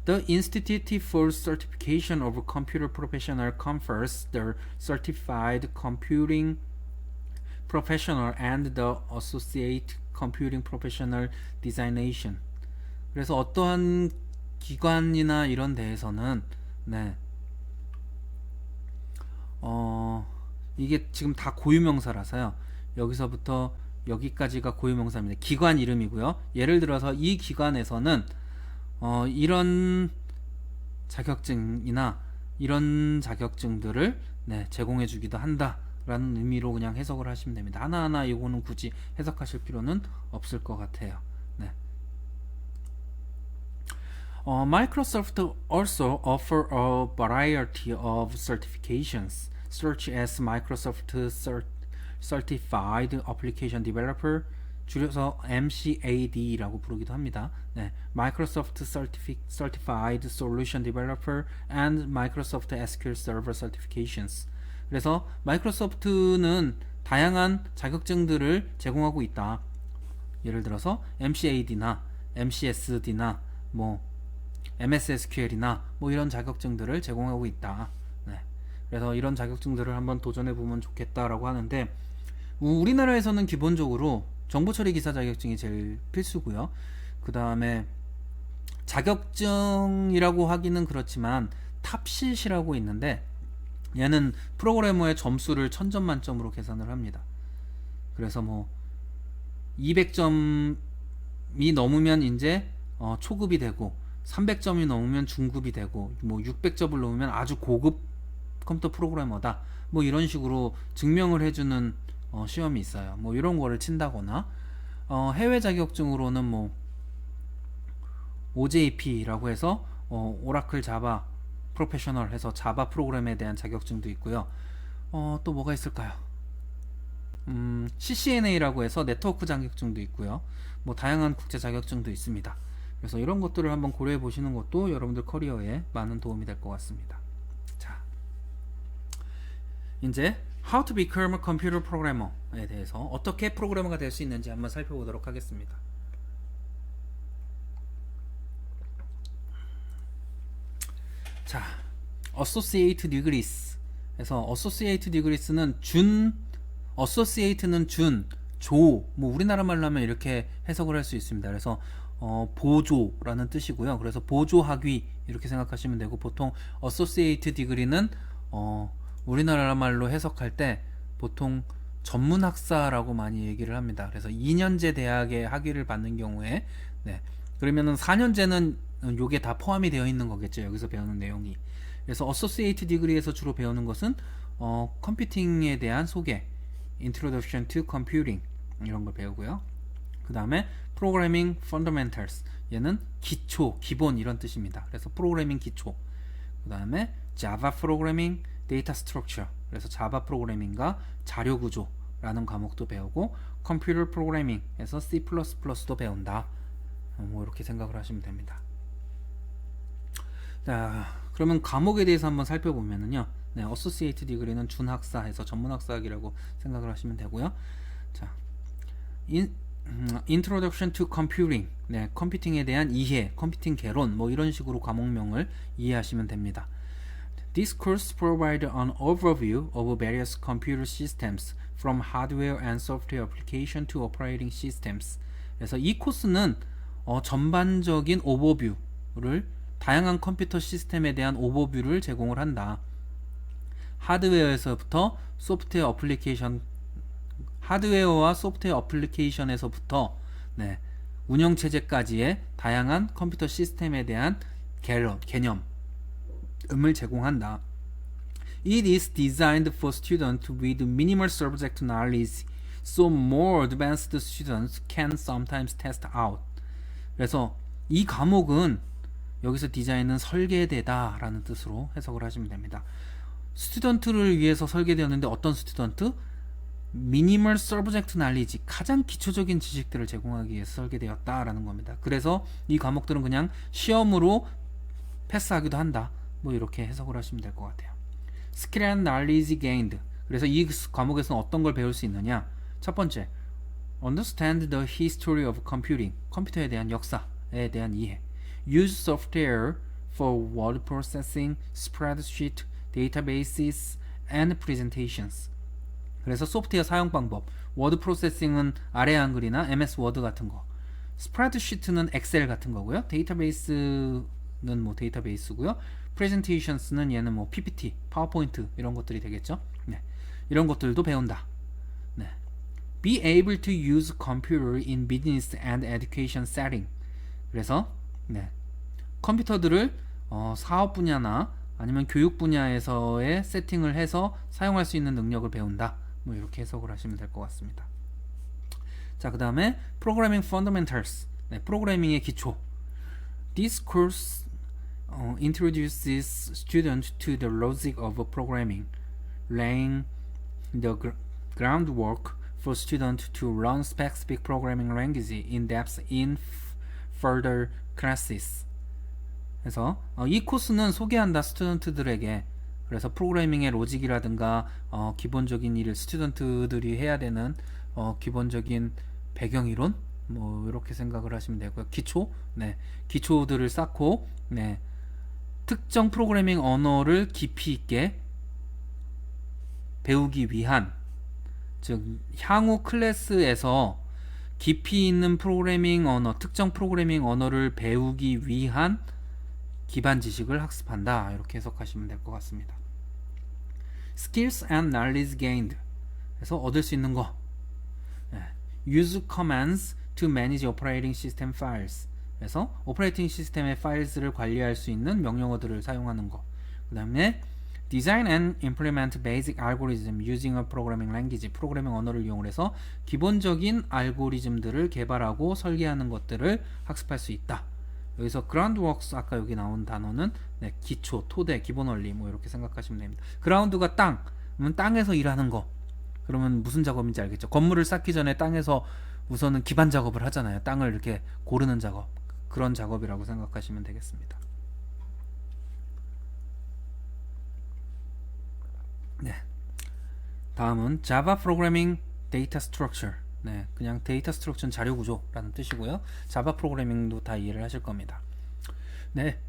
the Institute for Certification of Computer Professional confers the Certified Computing Professional and the Associate Computing Professional Designation. 그래서 어떠한 기관이나 이런 데에서는 네. 이게 지금 다 고유명사라서요. 여기서부터 여기까지가 고유명사입니다. 기관 이름이고요. 예를 들어서 이 기관에서는 이런 자격증이나 이런 자격증들을 네, 제공해 주기도 한다 라는 의미로 그냥 해석을 하시면 됩니다. 하나하나 이거는 굳이 해석하실 필요는 없을 것 같아요. 네. Microsoft also offer a variety of certifications such as Microsoft Certified Application Developer, 줄여서 MCAD라고 부르기도 합니다. 네, Microsoft Certified Solution Developer and Microsoft SQL Server Certifications. 그래서 마이크로소프트는 다양한 자격증들을 제공하고 있다. 예를 들어서 MCAD나 MCSD나 뭐 MS SQL이나 뭐 이런 자격증들을 제공하고 있다. 네. 그래서 이런 자격증들을 한번 도전해 보면 좋겠다라고 하는데, 우리나라에서는 기본적으로 정보처리 기사 자격증이 제일 필수고요. 그 다음에 자격증이라고 하기는 그렇지만 탑싯이라고 있는데, 얘는 프로그래머의 점수를 1000점 만점으로 계산을 합니다. 그래서 뭐 200점이 넘으면 이제 초급이 되고, 300점이 넘으면 중급이 되고, 뭐 600점을 넘으면 아주 고급 컴퓨터 프로그래머다, 뭐 이런 식으로 증명을 해주는 시험이 있어요. 뭐 이런 거를 친다거나, 해외 자격증으로는 뭐 OJP라고 해서 오라클 자바 프로페셔널 해서 자바 프로그램에 대한 자격증도 있고요. 또 뭐가 있을까요? CCNA라고 해서 네트워크 자격증도 있고요. 뭐 다양한 국제 자격증도 있습니다. 그래서 이런 것들을 한번 고려해 보시는 것도 여러분들 커리어에 많은 도움이 될 것 같습니다. 자, 이제 How to become a computer programmer에 대해서 어떻게 프로그래머가 될 수 있는지 한번 살펴보도록 하겠습니다. 자, Associate Degrees. 그래서 Associate Degrees는 Associate는 조, 뭐 우리나라 말로 하면 이렇게 해석을 할 수 있습니다. 그래서 보조라는 뜻이고요. 그래서 보조 학위 이렇게 생각하시면 되고, 보통 Associate Degree는 우리나라 말로 해석할 때 보통 전문 학사라고 많이 얘기를 합니다. 그래서 2년제 대학의 학위를 받는 경우에, 네, 그러면은 4년제는 요게 다 포함이 되어 있는 거겠죠. 여기서 배우는 내용이. 그래서 Associate Degree에서 주로 배우는 것은 컴퓨팅에 대한 소개, Introduction to Computing 이런 걸 배우고요. 그 다음에 Programming Fundamentals, 얘는 기초, 기본 이런 뜻입니다. 그래서 프로그래밍 기초. 그 다음에 Java Programming, Data Structure, 그래서 자바 프로그래밍과 자료 구조라는 과목도 배우고, Computer Programming에서 C++도 배운다. 뭐 이렇게 생각을 하시면 됩니다. 자, 그러면 과목에 대해서 한번 살펴보면은요, 네, Associate Degree는 준학사에서 전문학사학이라고 생각을 하시면 되고요. 자, Introduction to Computing, 네, 컴퓨팅에 대한 이해, 컴퓨팅 개론, 뭐 이런 식으로 과목명을 이해하시면 됩니다. This course provides an overview of various computer systems, from hardware and software application to operating systems. 그래서 이 코스는 전반적인 오버뷰를, 다양한 컴퓨터 시스템에 대한 오버뷰를 제공을 한다. 하드웨어에서부터 소프트웨어 어플리케이션, 하드웨어와 소프트웨어 어플리케이션에서부터, 네, 운영체제까지의 다양한 컴퓨터 시스템에 대한 개념을 제공한다. It is designed for students with minimal subject knowledge, so more advanced students can sometimes test out. 그래서 이 과목은 여기서 디자인은 설계되다 라는 뜻으로 해석을 하시면 됩니다. 스튜던트를 위해서 설계되었는데, 어떤 스튜던트? Minimal Subject Knowledge, 가장 기초적인 지식들을 제공하기 위해서 설계되었다 라는 겁니다. 그래서 이 과목들은 그냥 시험으로 패스하기도 한다, 뭐 이렇게 해석을 하시면 될 것 같아요. Skill and Knowledge Gained, 그래서 이 과목에서는 어떤 걸 배울 수 있느냐? 첫 번째, Understand the History of Computing, 컴퓨터에 대한 역사에 대한 이해. Use software for word processing, spreadsheet, databases, and presentations. 그래서 소프트웨어 사용 방법, 워드 프로세싱은 아래 한글이나 MS 워드 같은 거, 스프레드시트는 엑셀 같은 거고요. 데이터베이스는 뭐 데이터베이스고요. 프레젠테이션스는 얘는 뭐 PPT, 파워포인트 이런 것들이 되겠죠. 네, 이런 것들도 배운다. 네. Be able to use computer in business and education setting. 그래서 네, 컴퓨터들을 사업 분야나 아니면 교육 분야에서의 세팅을 해서 사용할 수 있는 능력을 배운다. 뭐 이렇게 해석을 하시면 될 것 같습니다. 자, 그 다음에 Programming Fundamentals, 네, 프로그래밍의 기초. This course introduces students to the logic of programming, laying the groundwork for students to learn specific programming language in depth in further classes. 그래서 이 코스는 소개한다, 스튜던트들에게. 그래서 프로그래밍의 로직이라든가 기본적인 일을 스튜던트들이 해야 되는 기본적인 배경이론, 뭐 이렇게 생각을 하시면 되고요. 기초, 네, 기초들을 쌓고, 네, 특정 프로그래밍 언어를 깊이 있게 배우기 위한, 즉 향후 클래스에서 깊이 있는 프로그래밍 언어, 특정 프로그래밍 언어를 배우기 위한 기반 지식을 학습한다. 이렇게 해석하시면 될 것 같습니다. Skills and knowledge gained. 그래서 얻을 수 있는 거. Use commands to manage operating system files. 그래서 오퍼레이팅 시스템의 파일스를 관리할 수 있는 명령어들을 사용하는 거. 그 다음에 Design and implement basic algorithm using a programming language. 프로그래밍 언어를 이용해서 기본적인 알고리즘들을 개발하고 설계하는 것들을 학습할 수 있다. 여기서 groundworks, 아까 여기 나온 단어는 기초, 토대, 기본 원리 뭐 이렇게 생각하시면 됩니다. ground가 땅, 그러면 땅에서 일하는 거. 그러면 무슨 작업인지 알겠죠? 건물을 쌓기 전에 땅에서 우선은 기반 작업을 하잖아요. 땅을 이렇게 고르는 작업. 그런 작업이라고 생각하시면 되겠습니다. 네. 다음은 Java Programming Data Structure. 네, 그냥 데이터 스트럭처는 자료 구조라는 뜻이고요. 자바 프로그래밍도 다 이해를 하실 겁니다. 네.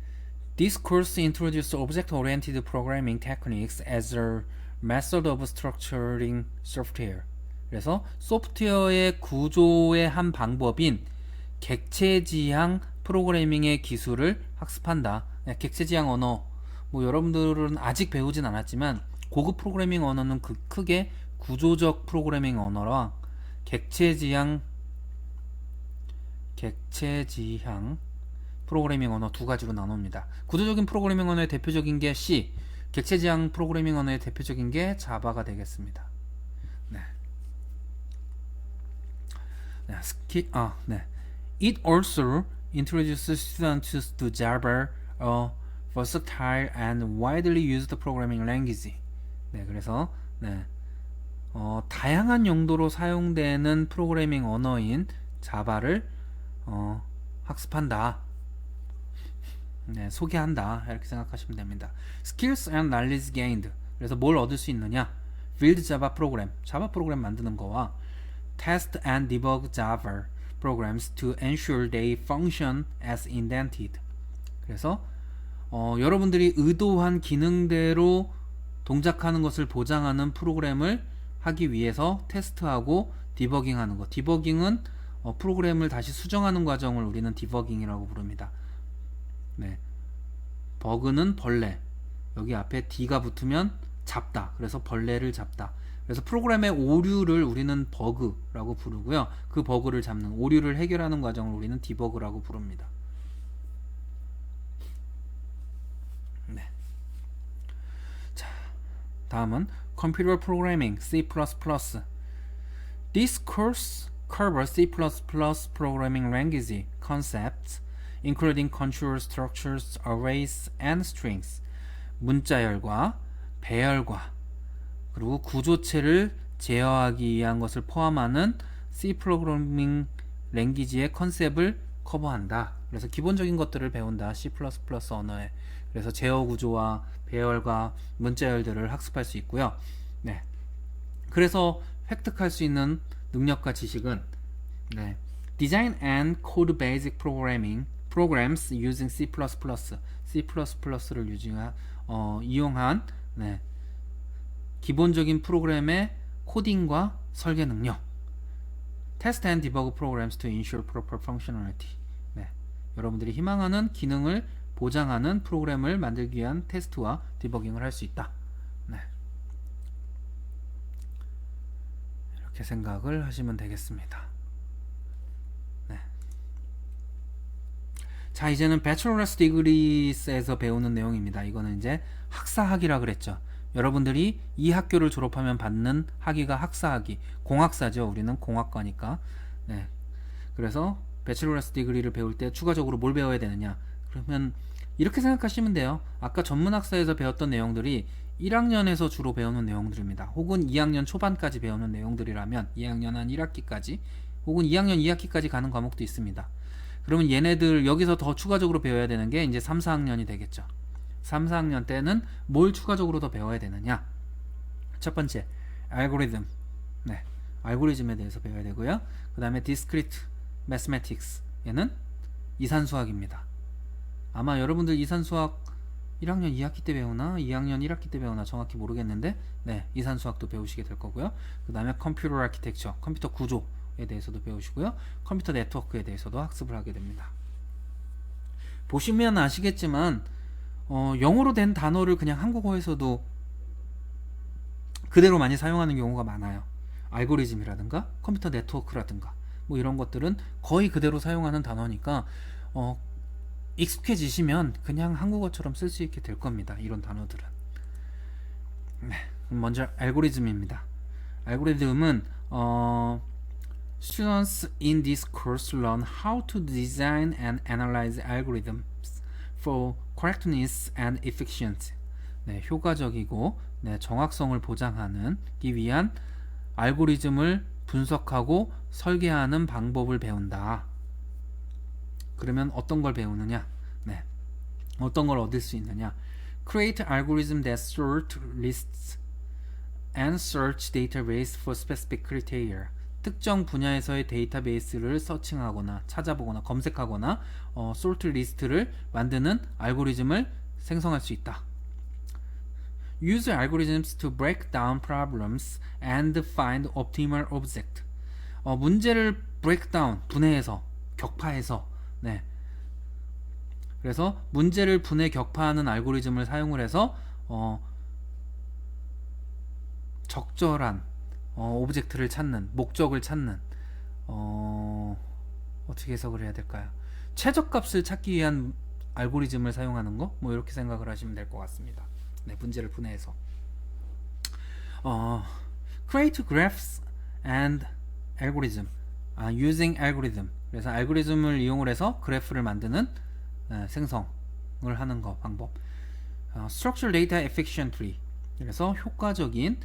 This course introduces object-oriented programming techniques as a method of structuring software. 그래서 소프트웨어의 구조의 한 방법인 객체지향 프로그래밍의 기술을 학습한다. 네, 객체지향 언어, 뭐 여러분들은 아직 배우진 않았지만 고급 프로그래밍 언어는 크게 구조적 프로그래밍 언어랑 객체지향 프로그래밍 언어 두 가지로 나눕니다. 구조적인 프로그래밍 언어의 대표적인 게 C, 객체지향 프로그래밍 언어의 대표적인 게 자바가 되겠습니다. 네. 네. It also introduces students to Java, a versatile and widely used programming language. 네, 그래서 다양한 용도로 사용되는 프로그래밍 언어인 자바를 학습한다. 네, 소개한다. 이렇게 생각하시면 됩니다. Skills and knowledge gained. 그래서 뭘 얻을 수 있느냐? Build Java program, 자바 프로그램 만드는 거와 Test and debug Java programs to ensure they function as intended. 그래서 여러분들이 의도한 기능대로 동작하는 것을 보장하는 프로그램을 하기 위해서 테스트하고 디버깅하는 것. 디버깅은 프로그램을 다시 수정하는 과정을 우리는 디버깅이라고 부릅니다. 네. 버그는 벌레. 여기 앞에 D가 붙으면 잡다. 그래서 벌레를 잡다. 그래서 프로그램의 오류를 우리는 버그라고 부르고요. 그 버그를 잡는, 오류를 해결하는 과정을 우리는 디버그라고 부릅니다. 네. 자, 다음은 Computer Programming C++. This course covers C++ programming language concepts, including control structures, arrays, and strings. 문자열과 배열과 그리고 구조체를 제어하기 위한 것을 포함하는 C 프로그래밍 랭귀지의 컨셉을 커버한다. 그래서 기본적인 것들을 배운다. C++ 언어에. 그래서 제어 구조와 배열과 문자열들을 학습할 수 있고요. 네. 그래서 획득할 수 있는 능력과 지식은 Design and Code Basic Programming Programs using C++. C++를 이용한 기본적인 프로그램의 코딩과 설계 능력. Test and Debug Programs to ensure proper functionality. 여러분들이 희망하는 기능을 보장하는 프로그램을 만들기 위한 테스트와 디버깅을 할 수 있다. 이렇게 생각을 하시면 되겠습니다. 자, 이제는 Bachelor's Degree에서 배우는 내용입니다. 이거는 이제 학사학위라 그랬죠. 여러분들이 이 학교를 졸업하면 받는 학위가 학사학위, 공학사죠. 우리는 공학과니까. 그래서 Bachelor's Degree를 배울 때 추가적으로 뭘 배워야 되느냐? 그러면 이렇게 생각하시면 돼요. 아까 전문학사에서 배웠던 내용들이 1학년에서 주로 배우는 내용들입니다. 혹은 2학년 초반까지 배우는 내용들이라면 2학년 한 1학기까지 혹은 2학년 2학기까지 가는 과목도 있습니다. 그러면 얘네들 여기서 더 추가적으로 배워야 되는 게 이제 3, 4학년이 되겠죠. 3, 4학년 때는 뭘 추가적으로 더 배워야 되느냐? 첫 번째, 알고리즘. 알고리즘에 대해서 배워야 되고요. 그 다음에 discrete mathematics. 얘는 이산수학입니다. 아마 여러분들 이산수학 1학년 2학기 때 배우나 2학년 1학기 때 배우나 정확히 모르겠는데 네, 이산수학도 배우시게 될 거고요. 그 다음에 컴퓨터 아키텍처, 컴퓨터 구조에 대해서도 배우시고요. 컴퓨터 네트워크에 대해서도 학습을 하게 됩니다. 보시면 아시겠지만 영어로 된 단어를 그냥 한국어에서도 그대로 많이 사용하는 경우가 많아요. 알고리즘이라든가 컴퓨터 네트워크라든가 뭐 이런 것들은 거의 그대로 사용하는 단어니까 익숙해지시면 그냥 한국어처럼 쓸 수 있게 될 겁니다. 이런 단어들은. 네, 먼저 알고리즘입니다. 알고리즘은 Students in this course learn how to design and analyze algorithms for correctness and efficiency. 네, 효과적이고 정확성을 보장하기 위한 알고리즘을 분석하고 설계하는 방법을 배운다. 그러면 어떤 걸 배우느냐? 네, 어떤 걸 얻을 수 있느냐? Create algorithm that sort lists and search database for specific criteria. 특정 분야에서의 데이터베이스를 서칭하거나 찾아보거나 검색하거나 sort 리스트를 만드는 알고리즘을 생성할 수 있다. Use algorithms to break down problems and find optimal object. 문제를 break down, 분해해서, 격파해서, 네. 그래서 문제를 분해 격파하는 알고리즘을 사용을 해서 적절한 오브젝트를 찾는, 목적을 찾는, 어떻게 해석을 해야 될까요? 최저값을 찾기 위한 알고리즘을 사용하는 거, 뭐 이렇게 생각을 하시면 될 것 같습니다. 네, 문제를 분해해서. Create graphs and algorithm. Using algorithm. 그래서 알고리즘을 이용을 해서 그래프를 만드는 생성을 하는 거 방법. Structure data efficiently. 그래서 효과적인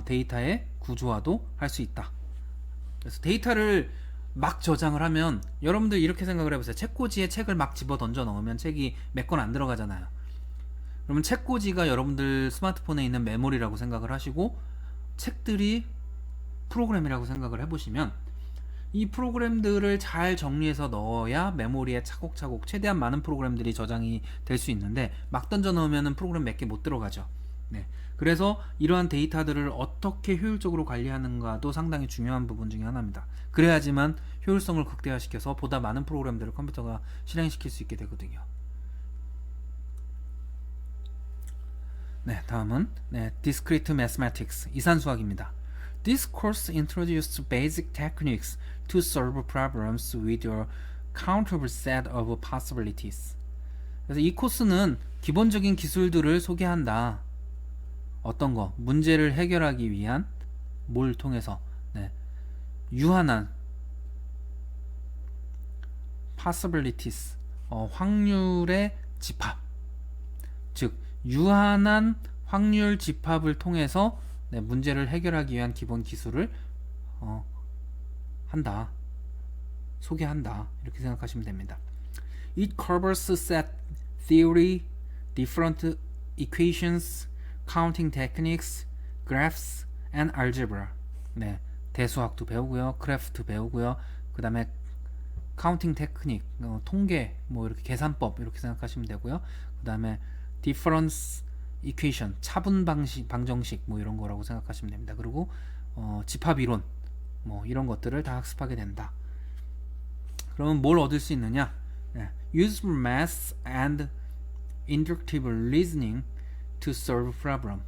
데이터의 구조화도 할 수 있다. 그래서 데이터를 막 저장을 하면 여러분들 이렇게 생각을 해보세요. 책꽂이에 책을 막 집어 던져 넣으면 책이 몇 권 안 들어가잖아요. 그러면 책꽂이가 여러분들 스마트폰에 있는 메모리라고 생각을 하시고 책들이 프로그램이라고 생각을 해보시면 이 프로그램들을 잘 정리해서 넣어야 메모리에 차곡차곡 최대한 많은 프로그램들이 저장이 될 수 있는데 막 던져 넣으면 프로그램 몇 개 못 들어가죠. 네. 그래서 이러한 데이터들을 어떻게 효율적으로 관리하는가도 상당히 중요한 부분 중에 하나입니다. 그래야지만 효율성을 극대화시켜서 보다 많은 프로그램들을 컴퓨터가 실행시킬 수 있게 되거든요. 네, 다음은 Discrete Mathematics, 이산수학입니다. This course introduces basic techniques to solve problems with a countable set of possibilities. 그래서 이 코스는 기본적인 기술들을 소개한다. 어떤 거? 문제를 해결하기 위한 뭘 통해서 유한한 possibilities, 확률의 집합, 즉 유한한 확률 집합을 통해서 문제를 해결하기 위한 기본 기술을 한다, 소개한다, 이렇게 생각하시면 됩니다. It covers set theory, different equations, counting techniques, graphs, and algebra. 네, 대수학도 배우고요, 그래프도 배우고요, 그 다음에 counting technique, 통계, 뭐 이렇게 계산법 이렇게 생각하시면 되고요. 그 다음에 difference equation, 차분 방식, 방정식 뭐 이런 거라고 생각하시면 됩니다. 그리고 집합 이론 뭐 이런 것들을 다 학습하게 된다. 그러면 뭘 얻을 수 있느냐? Useful math and inductive reasoning to solve problem.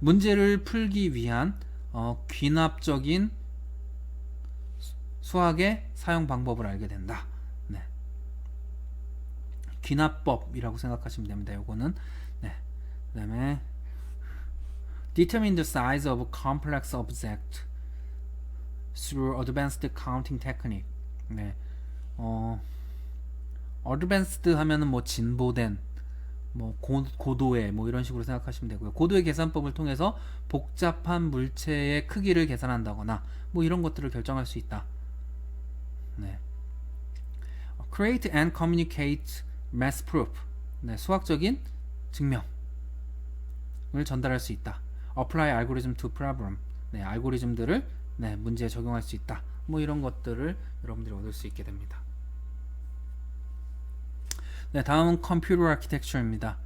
문제를 풀기 위한 귀납적인 수학의 사용 방법을 알게 된다. 귀납법이라고 생각하시면 됩니다. 요거는 그 다음에 determine the size of complex object through advanced counting technique. advanced 하면은 뭐 진보된, 뭐 고도의 뭐 이런 식으로 생각하시면 되고요. 고도의 계산법을 통해서 복잡한 물체의 크기를 계산한다거나 뭐 이런 것들을 결정할 수 있다. Create and communicate math proof. 수학적인 증명을 전달할 수 있다. Apply algorithm to problem. 알고리즘들을 문제에 적용할 수 있다. 뭐 이런 것들을 여러분들이 얻을 수 있게 됩니다. 네, 다음은 컴퓨터 아키텍처입니다.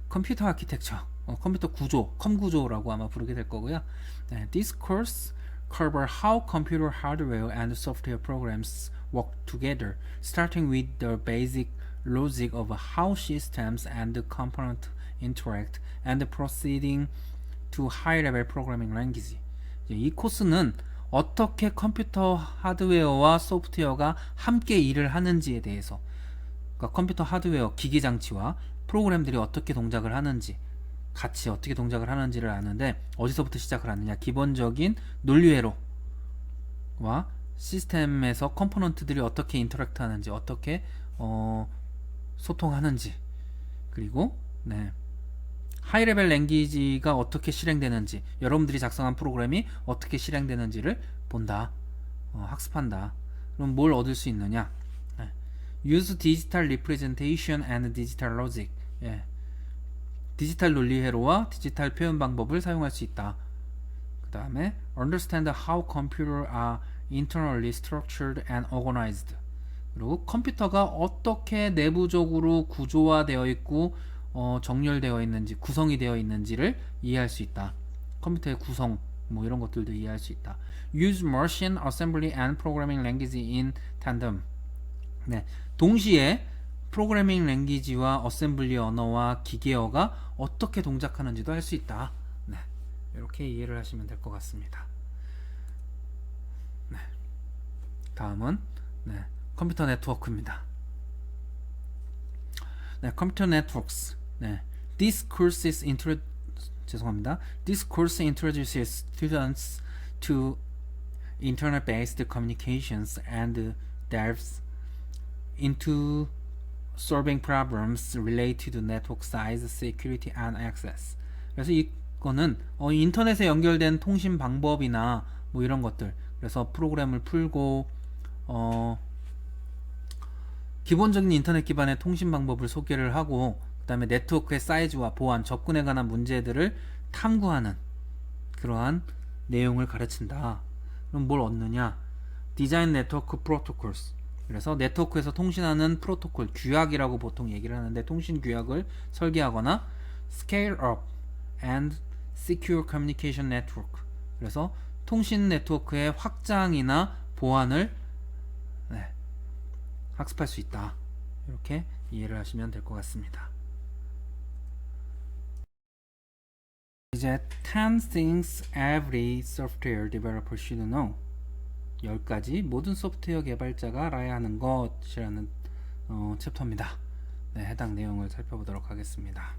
컴퓨터 아키텍처, 컴퓨터 구조, 컴구조라고 아마 부르게 될 거고요. 네, This course cover how computer hardware and software programs work together, starting with the basic logic of how systems and components interact, and proceeding to high-level programming language. 이 코스는 어떻게 컴퓨터 하드웨어와 소프트웨어가 함께 일을 하는지에 대해서, 그러니까 컴퓨터 하드웨어, 기기 장치와 프로그램들이 어떻게 동작을 하는지, 같이 어떻게 동작을 하는지를 아는데, 어디서부터 시작을 하느냐, 기본적인 논리회로와 시스템에서 컴포넌트들이 어떻게 인터랙트 하는지, 어떻게 소통하는지, 그리고 하이레벨 랭귀지가 어떻게 실행되는지, 여러분들이 작성한 프로그램이 어떻게 실행되는지를 본다, 학습한다. 그럼 뭘 얻을 수 있느냐? Use digital representation and digital logic. 디지털 논리 회로와 디지털 표현 방법을 사용할 수 있다. 그 다음에 Understand how computers are internally structured and organized. 그리고 컴퓨터가 어떻게 내부적으로 구조화되어 있고 정렬되어 있는지, 구성이 되어 있는지를 이해할 수 있다. 컴퓨터의 구성, 뭐 이런 것들도 이해할 수 있다. Use machine assembly and programming language in tandem. 동시에 프로그래밍 랭귀지와 어셈블리 언어와 기계어가 어떻게 동작하는지도 할 수 있다. 이렇게 이해를 하시면 될 것 같습니다. 다음은 컴퓨터 네트워크입니다. 컴퓨터 네트워크스. This course introduces students to internet-based communications and delves into solving problems related to network size, security, and access. 그래서 이거는 인터넷에 연결된 통신 방법이나 뭐 이런 것들, 그래서 프로그램을 풀고 기본적인 인터넷 기반의 통신 방법을 소개를 하고, 그 다음에 네트워크의 사이즈와 보안, 접근에 관한 문제들을 탐구하는 그러한 내용을 가르친다. 그럼 뭘 얻느냐? 디자인 네트워크 프로토콜스. 그래서 네트워크에서 통신하는 프로토콜, 규약이라고 보통 얘기를 하는데, 통신 규약을 설계하거나 Scale up and secure communication network. 그래서 통신 네트워크의 확장이나 보안을 학습할 수 있다. 이렇게 이해를 하시면 될 것 같습니다. 이제 10 things every software developer should know. 10가지 모든 소프트웨어 개발자가 알아야 하는 것이라는 챕터입니다. 해당 내용을 살펴보도록 하겠습니다.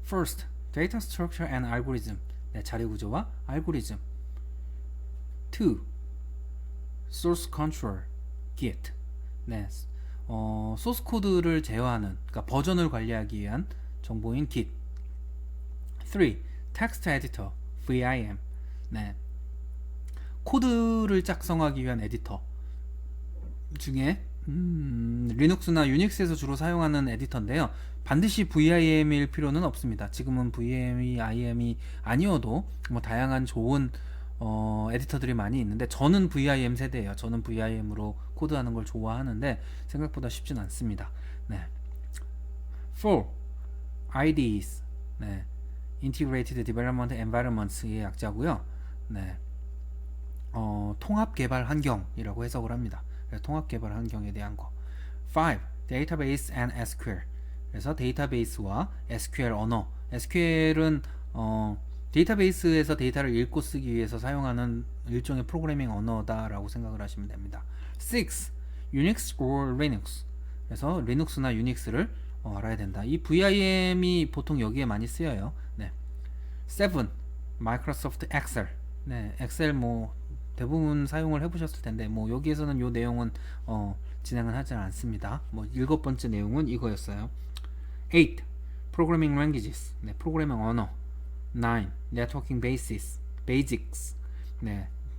First, data structure and algorithm. 자료 구조와 알고리즘. 2. source control, Git. 소스 코드를 제어하는, 그러니까 버전을 관리하기 위한 정보인 Git. 3. text editor, vim. 코드를 작성하기 위한 에디터 중에 리눅스나 유닉스에서 주로 사용하는 에디터인데요. 반드시 vim일 필요는 없습니다. 지금은 vim이 im이 아니어도 뭐 다양한 좋은 에디터들이 많이 있는데, 저는 vim 세대예요. 저는 vim으로 코드하는 걸 좋아하는데 생각보다 쉽진 않습니다. 4. IDEs, Integrated Development Environments의 약자고요. 통합 개발 환경이라고 해석을 합니다. 그래서 통합 개발 환경에 대한 거. 5. Database and SQL. 그래서 데이터베이스와 SQL 언어. SQL은 데이터베이스에서 데이터를 읽고 쓰기 위해서 사용하는 일종의 프로그래밍 언어다라고 생각을 하시면 됩니다. 6. Unix or Linux. 그래서 리눅스나 유닉스를 알아야 된다. 이 VIM이 보통 여기에 많이 쓰여요. 7. Microsoft Excel. 엑셀 뭐 대부분 사용을 해보셨을 텐데, 뭐 여기에서는 요 내용은 진행은 하지 않습니다. 뭐 7번째 내용은 이거였어요. 8. Programming languages. 프로그래밍 언어. 9. Networking basics.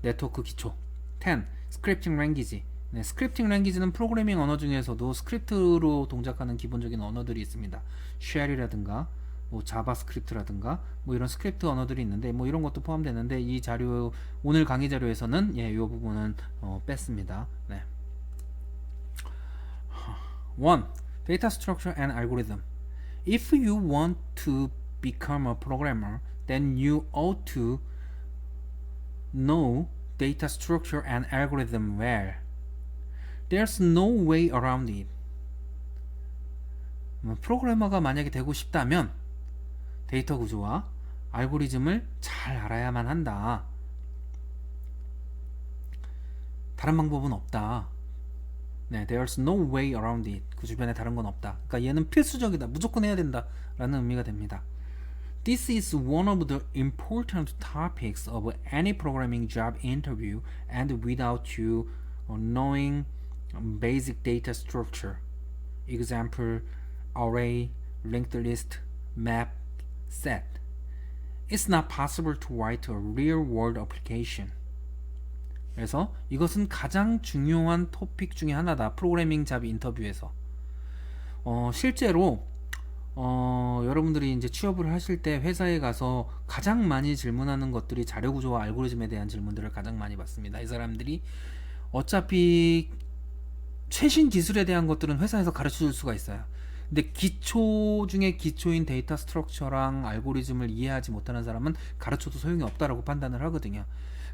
네트워크 기초. 10. Scripting language. 스크립팅 랭귀지는 프로그래밍 언어 중에서도 스크립트로 동작하는 기본적인 언어들이 있습니다. 쉘이라든가 뭐 자바스크립트라든가 뭐 이런 스크립트 언어들이 있는데, 뭐 이런 것도 포함되는데, 이 자료, 오늘 강의 자료에서는 이 부분은 뺐습니다. 1. Data structure and algorithm. If you want to become a programmer, then you ought to know data structure and algorithm well. There's no way around it. 프로그래머가 만약에 되고 싶다면 데이터 구조와 알고리즘을 잘 알아야만 한다. 다른 방법은 없다. 네, there's no way around it. 그 주변에 다른 건 없다. 그러니까 얘는 필수적이다. 무조건 해야 된다. 라는 의미가 됩니다. This is one of the important topics of any programming job interview, and without you knowing basic data structure, example, array, linked list, map, set, it's not possible to write a real-world application. 그래서 이것은 가장 중요한 토픽 중에 하나다. 프로그래밍 잡 인터뷰에서. 실제로 여러분들이 이제 취업을 하실 때 회사에 가서 가장 많이 질문하는 것들이 자료 구조와 알고리즘에 대한 질문들을 가장 많이 받습니다. 이 사람들이 어차피 최신 기술에 대한 것들은 회사에서 가르쳐 줄 수가 있어요. 근데 기초 중에 기초인 데이터 스트럭처랑 알고리즘을 이해하지 못하는 사람은 가르쳐도 소용이 없다라고 판단을 하거든요.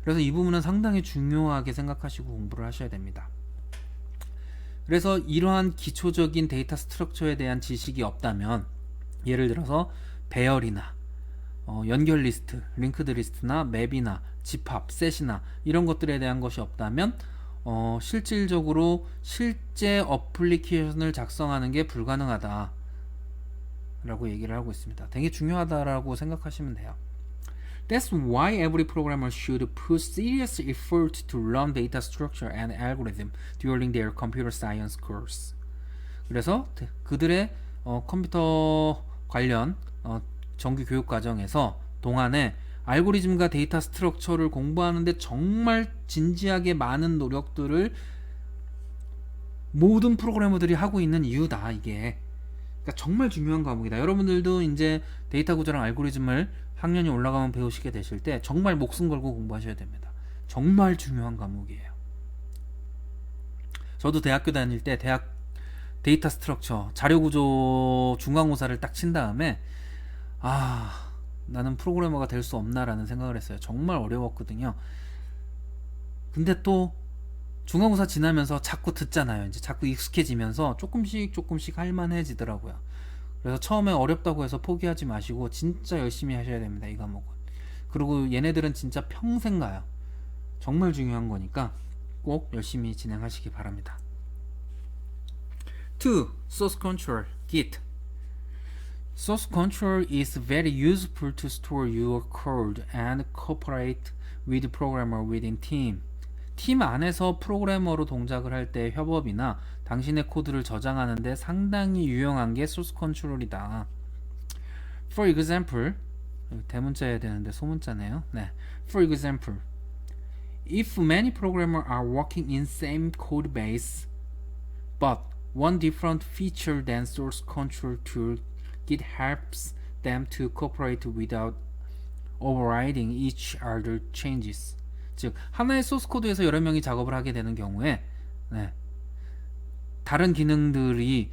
그래서 이 부분은 상당히 중요하게 생각하시고 공부를 하셔야 됩니다. 그래서 이러한 기초적인 데이터 스트럭처에 대한 지식이 없다면, 예를 들어서 배열이나 연결 리스트, 링크드 리스트나 맵이나 집합, 셋이나 이런 것들에 대한 것이 없다면 실질적으로 실제 어플리케이션을 작성하는 게 불가능하다 라고 얘기를 하고 있습니다. 되게 중요하다라고 생각하시면 돼요. That's why every programmer should put serious effort to learn data structure and algorithm during their computer science course. 그래서 그들의 컴퓨터 관련 정규 교육 과정에서 동안에 알고리즘과 데이터 스트럭처를 공부하는데 정말 진지하게 많은 노력들을 모든 프로그래머들이 하고 있는 이유다. 이게 그러니까 정말 중요한 과목이다. 여러분들도 이제 데이터 구조랑 알고리즘을 학년이 올라가면 배우시게 되실 때 정말 목숨 걸고 공부하셔야 됩니다. 정말 중요한 과목이에요. 저도 대학교 다닐 때 대학 데이터 스트럭처, 자료 구조 중간고사를 딱 친 다음에 나는 프로그래머가 될 수 없나라는 생각을 했어요. 정말 어려웠거든요. 근데 또 중간고사 지나면서 자꾸 듣잖아요. 이제 자꾸 익숙해지면서 조금씩 할만해지더라고요. 그래서 처음에 어렵다고 해서 포기하지 마시고 진짜 열심히 하셔야 됩니다. 이 과목은. 그리고 얘네들은 진짜 평생 가요. 정말 중요한 거니까 꼭 열심히 진행하시기 바랍니다. 2. Source Control, Git. Source Control is very useful to store your code and cooperate with programmer within team. 팀 안에서 프로그래머로 동작을 할 때 협업이나 당신의 코드를 저장하는 데 상당히 유용한 게 소스 컨트롤이다. For example, 대문자여야 되는데 소문자네요. 네. For example, if many programmers are working in same code base, but one different feature than source control tool, Git helps them to cooperate without overriding each other changes. 즉 하나의 소스 코드에서 여러 명이 작업을 하게 되는 경우에 다른 기능들이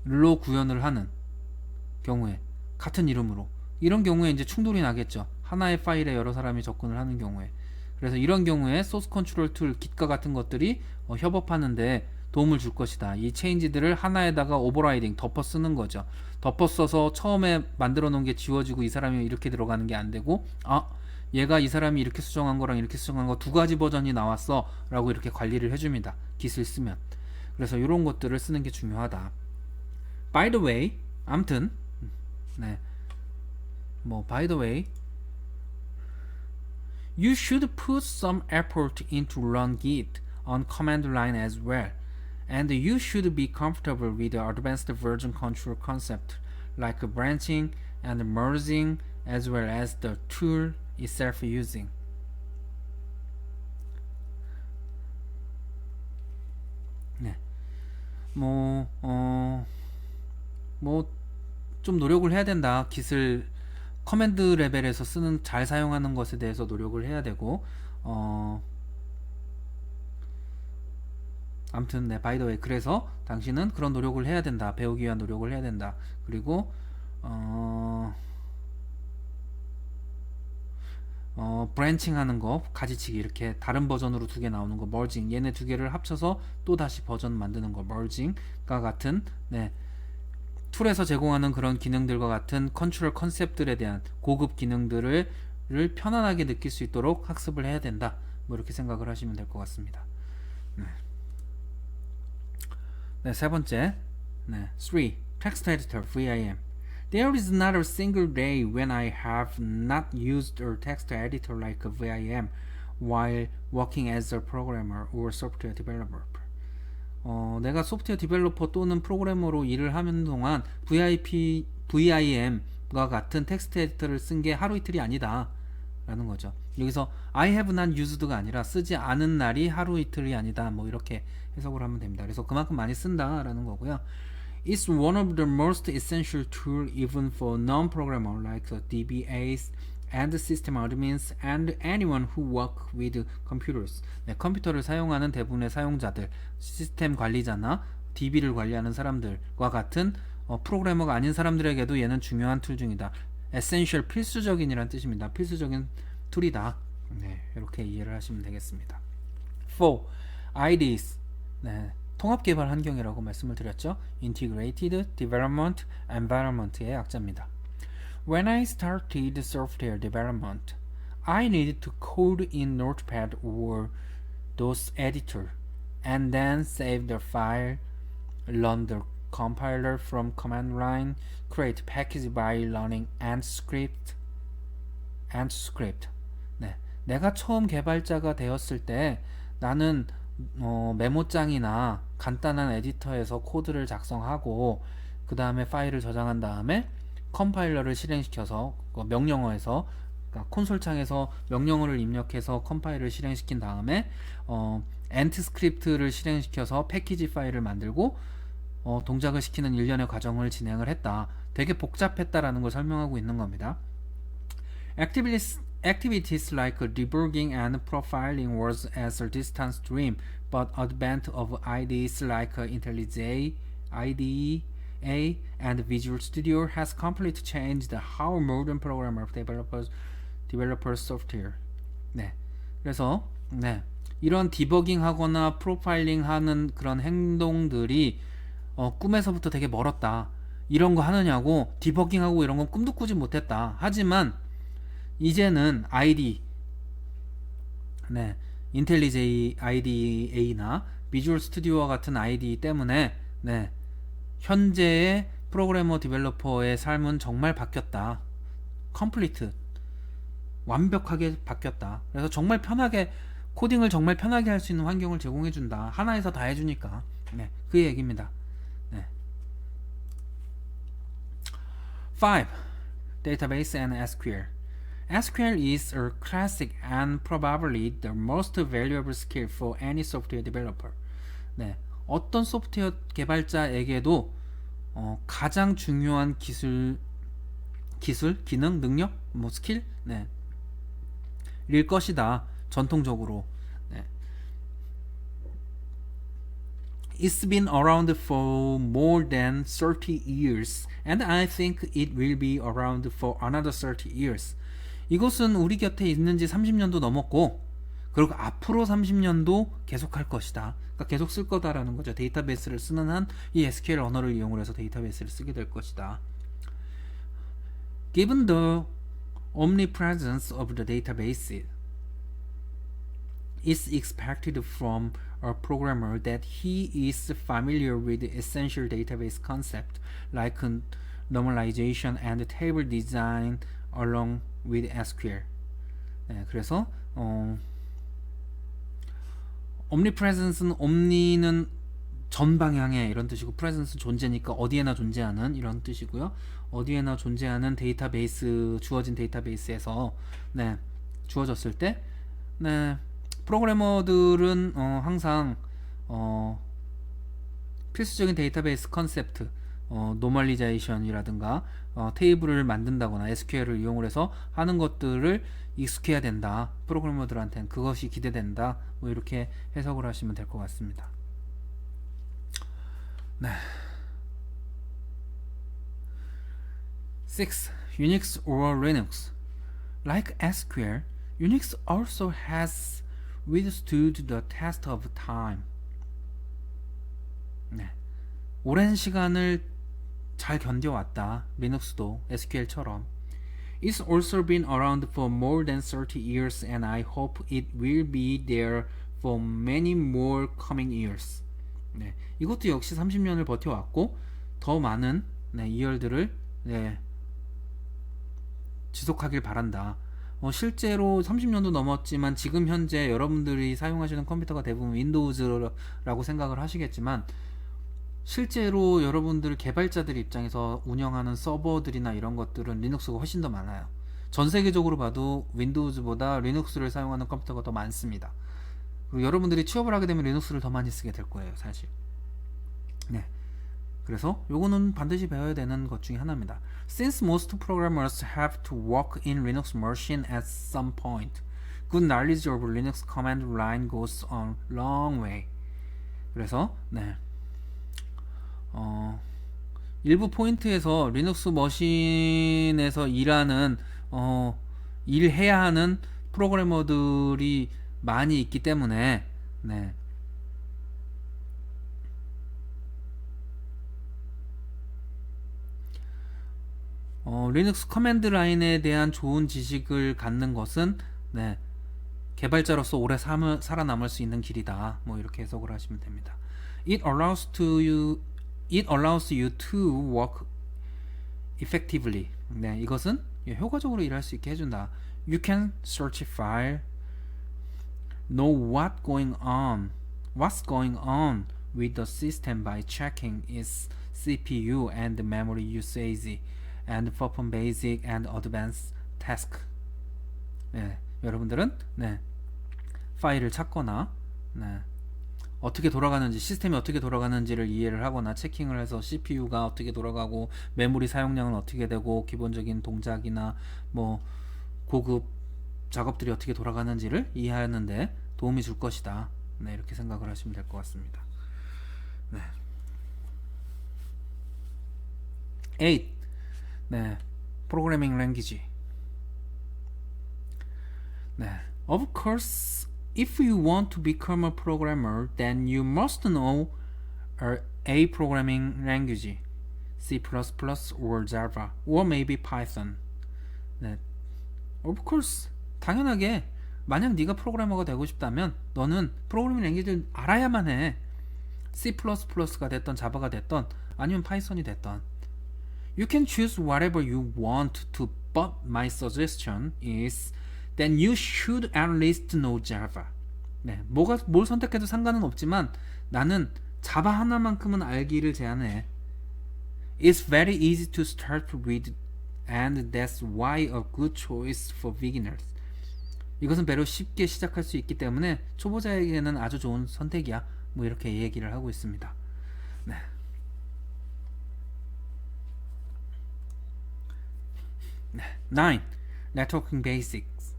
로 구현을 하는 경우에 같은 이름으로 이런 경우에 이제 충돌이 나겠죠. 하나의 파일에 여러 사람이 접근을 하는 경우에. 그래서 이런 경우에 소스 컨트롤 툴 Git과 같은 것들이 협업하는데 도움을 줄 것이다. 이 체인지들을 하나에다가 오버라이딩 덮어 쓰는 거죠. 덮어 써서 처음에 만들어 놓은 게 지워지고 이 사람이 이렇게 들어가는 게 안 되고 얘가 이 사람이 이렇게 수정한 거랑 이렇게 수정한 거 두 가지 버전이 나왔어 라고 이렇게 관리를 해줍니다. Git을 쓰면. 그래서 이런 것들을 쓰는 게 중요하다. By the way, 암튼 by the way, you should put some effort into run Git on command line as well. And you should be comfortable with the advanced version control concept like branching and merging as well as the tool itself using. 좀 노력을 해야 된다. Git을 커맨드 레벨에서 잘 사용하는 것에 대해서 노력을 해야 되고 아무튼 네, by the way. 그래서 당신은 그런 노력을 해야 된다. 배우기 위한 노력을 해야 된다. 그리고 브랜칭 하는 거, 가지치기, 이렇게 다른 버전으로 두 개 나오는 거, 머징, 얘네 두 개를 합쳐서 또 다시 버전 만드는 거, 머징과 같은, 네, 툴에서 제공하는 그런 기능들과 같은 컨트롤 컨셉들에 대한 고급 기능들을 편안하게 느낄 수 있도록 학습을 해야 된다. 뭐 이렇게 생각을 하시면 될 것 같습니다. 네. 네, 세 번째. 네, 3. Text Editor VIM. There is not a single day when I have not used a text editor like a VIM while working as a programmer or software developer. 내가 소프트웨어 디벨로퍼 또는 프로그래머로 일을 하는 동안 VIM과 같은 텍스트 에디터를 쓴 게 하루 이틀이 아니다 라는 거죠. 여기서 I have not used가 아니라 쓰지 않은 날이 하루 이틀이 아니다, 뭐 이렇게 해석을 하면 됩니다. 그래서 그만큼 많이 쓴다 라는 거고요. It's one of the most essential tools even for non-programmers like DBAs and system admins and anyone who work with computers. 네, 컴퓨터를 사용하는 대부분의 사용자들, 시스템 관리자나 DB를 관리하는 사람들과 같은 프로그래머가 아닌 사람들에게도 얘는 중요한 툴 중이다. essential, 필수적인이란 뜻입니다. 필수적인 툴이다. 네, 이렇게 이해를 하시면 되겠습니다. 4. IDEs. 네, 통합 개발 환경이라고 말씀을 드렸죠. Integrated Development Environment의 약자입니다. When I started software development, I needed to code in Notepad or DOS editor, and then save the file, run the compiler from command line, create package by running ANT script. 네, 내가 처음 개발자가 되었을 때 나는 메모장이나 간단한 에디터에서 코드를 작성하고 그 다음에 파일을 저장한 다음에 컴파일러를 실행시켜서 명령어에서, 그러니까 콘솔 창에서 명령어를 입력해서 컴파일을 실행시킨 다음에 엔트 스크립트를 실행시켜서 패키지 파일을 만들고 동작을 시키는 일련의 과정을 진행을 했다. 되게 복잡했다라는 걸 설명하고 있는 겁니다. Activities like debugging and profiling was as a distant dream, but advent of IDEs like IntelliJ, IDE, and Visual Studio has completely changed how modern programmers develop software. 네, 그래서 네, 이런 디버깅 하거나 프로파일링 하는 그런 행동들이 꿈에서부터 되게 멀었다. 이런 거 하느냐고, 디버깅하고 이런 건 꿈도 꾸지 못했다. 하지만 이제는 IDE, 네, IntelliJ IDE나 비주얼 스튜디오와 같은 IDE 때문에 네, 현재의 프로그래머 디벨로퍼의 삶은 정말 바뀌었다. 컴플리트, 완벽하게 바뀌었다. 그래서 정말 편하게, 코딩을 정말 편하게 할 수 있는 환경을 제공해준다. 하나에서 다 해주니까. 네, 그 얘기입니다. 네. 5. Database and SQL. SQL is a classic and probably the most valuable skill for any software developer. 네, 어떤 소프트웨어 개발자에게도 가장 중요한 기술, 기능, 능력, 뭐 스킬, 네, 일 것이다. 전통적으로. 네. It's been around for more than 30 years, and I think it will be around for another 30 years. 이것은 우리 곁에 있는 지 30년도 넘었고, 그리고 앞으로 30년도 계속 할 것이다. 그러니까 계속 쓸 거다라는 거죠. 데이터베이스를 쓰는 한 이 SQL 언어를 이용을 해서 데이터베이스를 쓰게 될 것이다. Given the omnipresence of the database, it's expected from a programmer that he is familiar with the essential database concept like normalization and table design along with SQL. 네, 그래서 omnipresence는, omni는 전 방향에 이런 뜻이고, presence는 존재니까 어디에나 존재하는 이런 뜻이고요. 어디에나 존재하는 데이터베이스, 주어진 데이터베이스에서 네, 주어졌을 때 네, 프로그래머들은 항상 필수적인 데이터베이스 컨셉트, 노멀리제이션이라든가 테이블을 만든다거나 SQL을 이용을 해서 하는 것들을 익숙해야 된다. 프로그래머들한테는 그것이 기대된다. 뭐 이렇게 해석을 하시면 될 것 같습니다. 네. 6. Unix or Linux. Like SQL, Unix also has withstood the test of time. 네. 오랜 시간을 잘 견뎌왔다. 리눅스도 SQL처럼. It's also been around for more than 30 years and I hope it will be there for many more coming years. 네, 이것도 역시 30년을 버텨왔고 더 많은 이열들을 지속하길 바란다. 실제로 30년도 넘었지만 지금 현재 여러분들이 사용하시는 컴퓨터가 대부분 윈도우즈라고 생각을 하시겠지만 실제로 여러분들 개발자들 입장에서 운영하는 서버들이나 이런 것들은 리눅스가 훨씬 더 많아요. 전 세계적으로 봐도 윈도우즈보다 리눅스를 사용하는 컴퓨터가 더 많습니다. 그리고 여러분들이 취업을 하게 되면 리눅스를 더 많이 쓰게 될 거예요, 사실. 네. 그래서 요거는 반드시 배워야 되는 것 중에 하나입니다. Since most programmers have to work in Linux machine at some point, good knowledge of Linux command line goes a long way. 그래서 일부 포인트에서 리눅스 머신에서 일해야 하는 프로그래머들이 많이 있기 때문에 리눅스 커맨드 라인에 대한 좋은 지식을 갖는 것은 개발자로서 오래 살아남을 수 있는 길이다. 뭐 이렇게 해석을 하시면 됩니다. It allows you to work effectively. 네, 이것은 효과적으로 일할 수 있게 해준다. You can search file, know what's going on with the system by checking its CPU and memory usage and perform basic and advanced tasks. 네, 여러분들은 파일을 찾거나 어떻게 돌아가는지 시스템이 어떻게 돌아가는지를 이해를 하거나 체킹을 해서 CPU가 어떻게 돌아가고 메모리 사용량은 어떻게 되고 기본적인 동작이나 뭐 고급 작업들이 어떻게 돌아가는지를 이해하는데 도움이 줄 것이다. 이렇게 생각을 하시면 될 것 같습니다. 8. Programming language. Of course, if you want to become a programmer, then you must know a programming language, C++ or Java, or maybe Python. Of course, 당연하게 만약 네가 프로그래머가 되고 싶다면 너는 프로그래밍 랭귀지를 알아야만 해. C++가 됐던 자바가 됐던 아니면 파이썬이 됐던. You can choose whatever you want to, but my suggestion is then you should at least know Java. 뭘 선택해도 상관은 없지만 나는 자바 하나만큼은 알기를 제안해. It's very easy to start with and that's why a good choice for beginners. 이것은 배로 쉽게 시작할 수 있기 때문에 초보자에게는 아주 좋은 선택이야. 뭐 이렇게 얘기를 하고 있습니다. 9. Networking basics.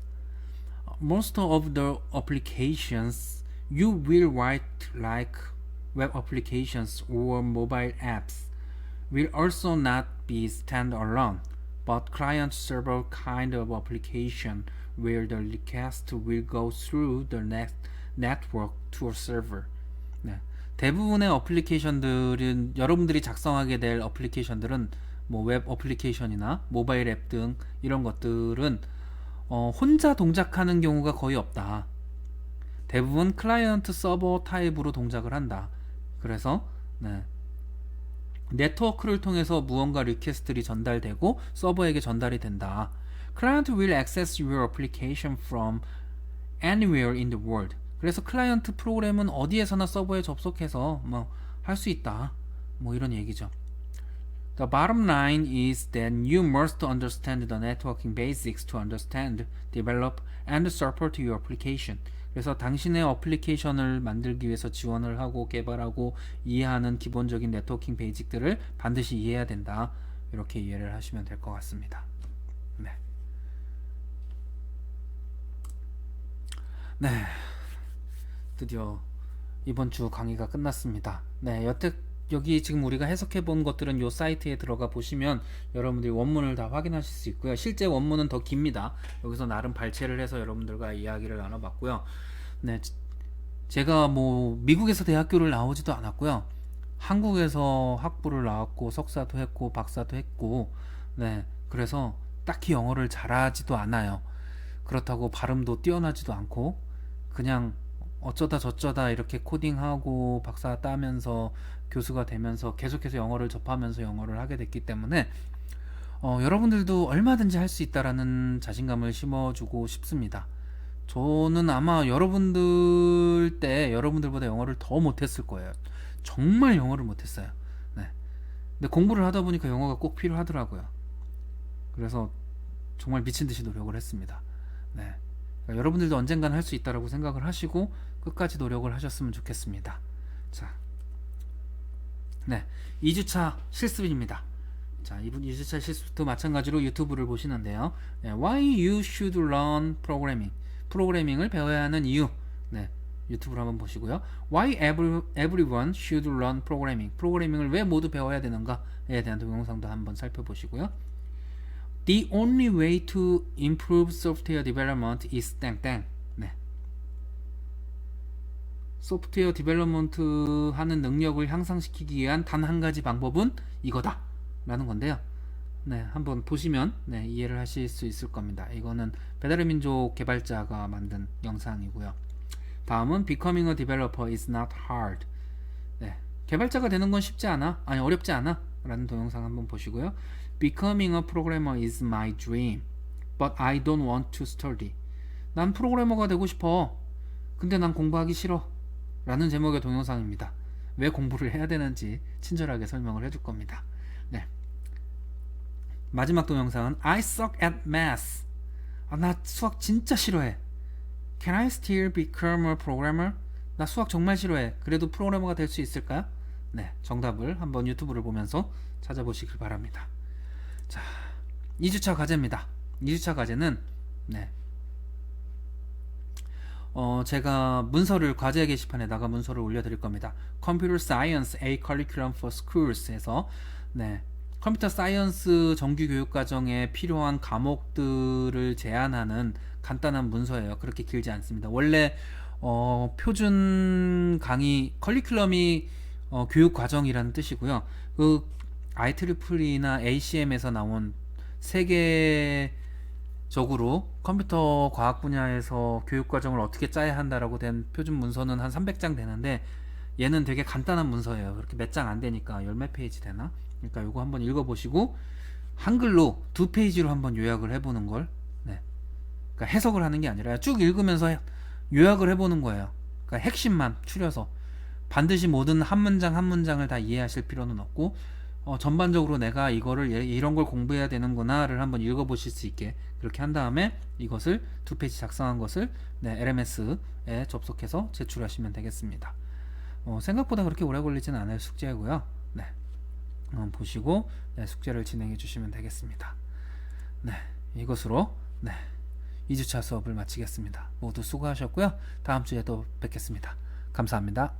Most of the applications you will write, like web applications or mobile apps, will also not be standalone, but client-server kind of application where the request will go through the network to a server. 대부분의 어플리케이션들은 여러분들이 작성하게 될 어플리케이션들은 뭐 웹 어플리케이션이나 모바일 앱 등 이런 것들은 혼자 동작하는 경우가 거의 없다. 대부분 클라이언트 서버 타입으로 동작을 한다. 그래서 네트워크를 통해서 무언가 리퀘스트들이 전달되고 서버에게 전달이 된다. Client will access your application from anywhere in the world. 그래서 클라이언트 프로그램은 어디에서나 서버에 접속해서 할 수 있다. 뭐 이런 얘기죠. The bottom line is that you must understand the networking basics to understand, develop, and support your application. 그래서 당신의 어플리케이션을 만들기 위해서 지원을 하고 개발하고 이해하는 기본적인 네트워킹 베이직들을 반드시 이해해야 된다. 이렇게 이해를 하시면 될 것 같습니다. 드디어 이번 주 강의가 끝났습니다. 여기 지금 우리가 해석해 본 것들은 요 사이트에 들어가 보시면 여러분들이 원문을 다 확인하실 수 있고요. 실제 원문은 더 깁니다. 여기서 나름 발췌를 해서 여러분들과 이야기를 나눠봤고요. 네, 제가 뭐 미국에서 대학교를 나오지도 않았고요. 한국에서 학부를 나왔고 석사도 했고 박사도 했고, 네, 그래서 딱히 영어를 잘하지도 않아요. 그렇다고 발음도 뛰어나지도 않고 그냥 어쩌다 저쩌다 이렇게 코딩하고 박사 따면서 교수가 되면서 계속해서 영어를 접하면서 영어를 하게 됐기 때문에 여러분들도 얼마든지 할 수 있다라는 자신감을 심어주고 싶습니다. 저는 아마 여러분들보다 영어를 더 못했을 거예요. 정말 영어를 못했어요. 네. 근데 공부를 하다 보니까 영어가 꼭 필요하더라고요. 그래서 정말 미친 듯이 노력을 했습니다. 네. 그러니까 여러분들도 언젠간 할 수 있다라고 생각을 하시고 끝까지 노력을 하셨으면 좋겠습니다. 자, 네, 2주차 실습입니다. 자, 이분 2주차 실습도 마찬가지로 유튜브를 보시는데요. 네, Why you should learn programming. 프로그래밍을 배워야 하는 이유. 네, 유튜브로 한번 보시고요. Why everyone should learn programming. 프로그래밍을 왜 모두 배워야 되는가에 대한 동영상도 한번 살펴보시고요. The only way to improve software development is 땡땡. 네. 소프트웨어 디벨롭먼트 하는 능력을 향상시키기 위한 단 한 가지 방법은 이거다 라는 건데요. 네, 한번 보시면 네, 이해를 하실 수 있을 겁니다. 이거는 배달의 민족 개발자가 만든 영상이고요. 다음은 Becoming a developer is not hard. 네, 개발자가 되는 건 쉽지 않아, 아니 어렵지 않아 라는 동영상 한번 보시고요. Becoming a programmer is my dream, but I don't want to study. 난 프로그래머가 되고 싶어. 근데 난 공부하기 싫어. 라는 제목의 동영상입니다. 왜 공부를 해야 되는지 친절하게 설명을 해줄 겁니다. 네. 마지막 동영상은 I suck at math. 나 수학 진짜 싫어해. Can I still become a programmer? 나 수학 정말 싫어해. 그래도 프로그래머가 될 수 있을까요? 네, 정답을 한번 유튜브를 보면서 찾아보시길 바랍니다. 자, 2주차 과제입니다. 2주차 과제는 네, 제가 문서를 과제 게시판에다가 문서를 올려드릴 겁니다. Computer Science A Curriculum for Schools 에서 네, 컴퓨터 사이언스 정규 교육 과정에 필요한 과목들을 제안하는 간단한 문서예요. 그렇게 길지 않습니다. 원래 표준 강의 커리큘럼이 교육 과정이라는 뜻이고요. 그 IEEE나 ACM에서 나온 세계적으로 컴퓨터 과학 분야에서 교육 과정을 어떻게 짜야 한다라고 된 표준 문서는 한 300장 되는데 얘는 되게 간단한 문서예요. 그렇게 몇 장 안 되니까 열 몇 페이지 되나? 그러니까 이거 한번 읽어보시고 한글로 2페이지로 한번 요약을 해보는 걸, 네, 그러니까 해석을 하는 게 아니라 쭉 읽으면서 요약을 해보는 거예요. 그러니까 핵심만 추려서 반드시 모든 한 문장 한 문장을 다 이해하실 필요는 없고 전반적으로 내가 이거를 이런 걸 공부해야 되는구나를 한번 읽어보실 수 있게 그렇게 한 다음에 이것을 2페이지 작성한 것을 네, LMS에 접속해서 제출하시면 되겠습니다. 생각보다 그렇게 오래 걸리지는 않을 숙제고요. 네, 보시고 네, 숙제를 진행해 주시면 되겠습니다. 네, 이것으로 네, 2주차 수업을 마치겠습니다. 모두 수고하셨고요. 다음 주에 또 뵙겠습니다. 감사합니다.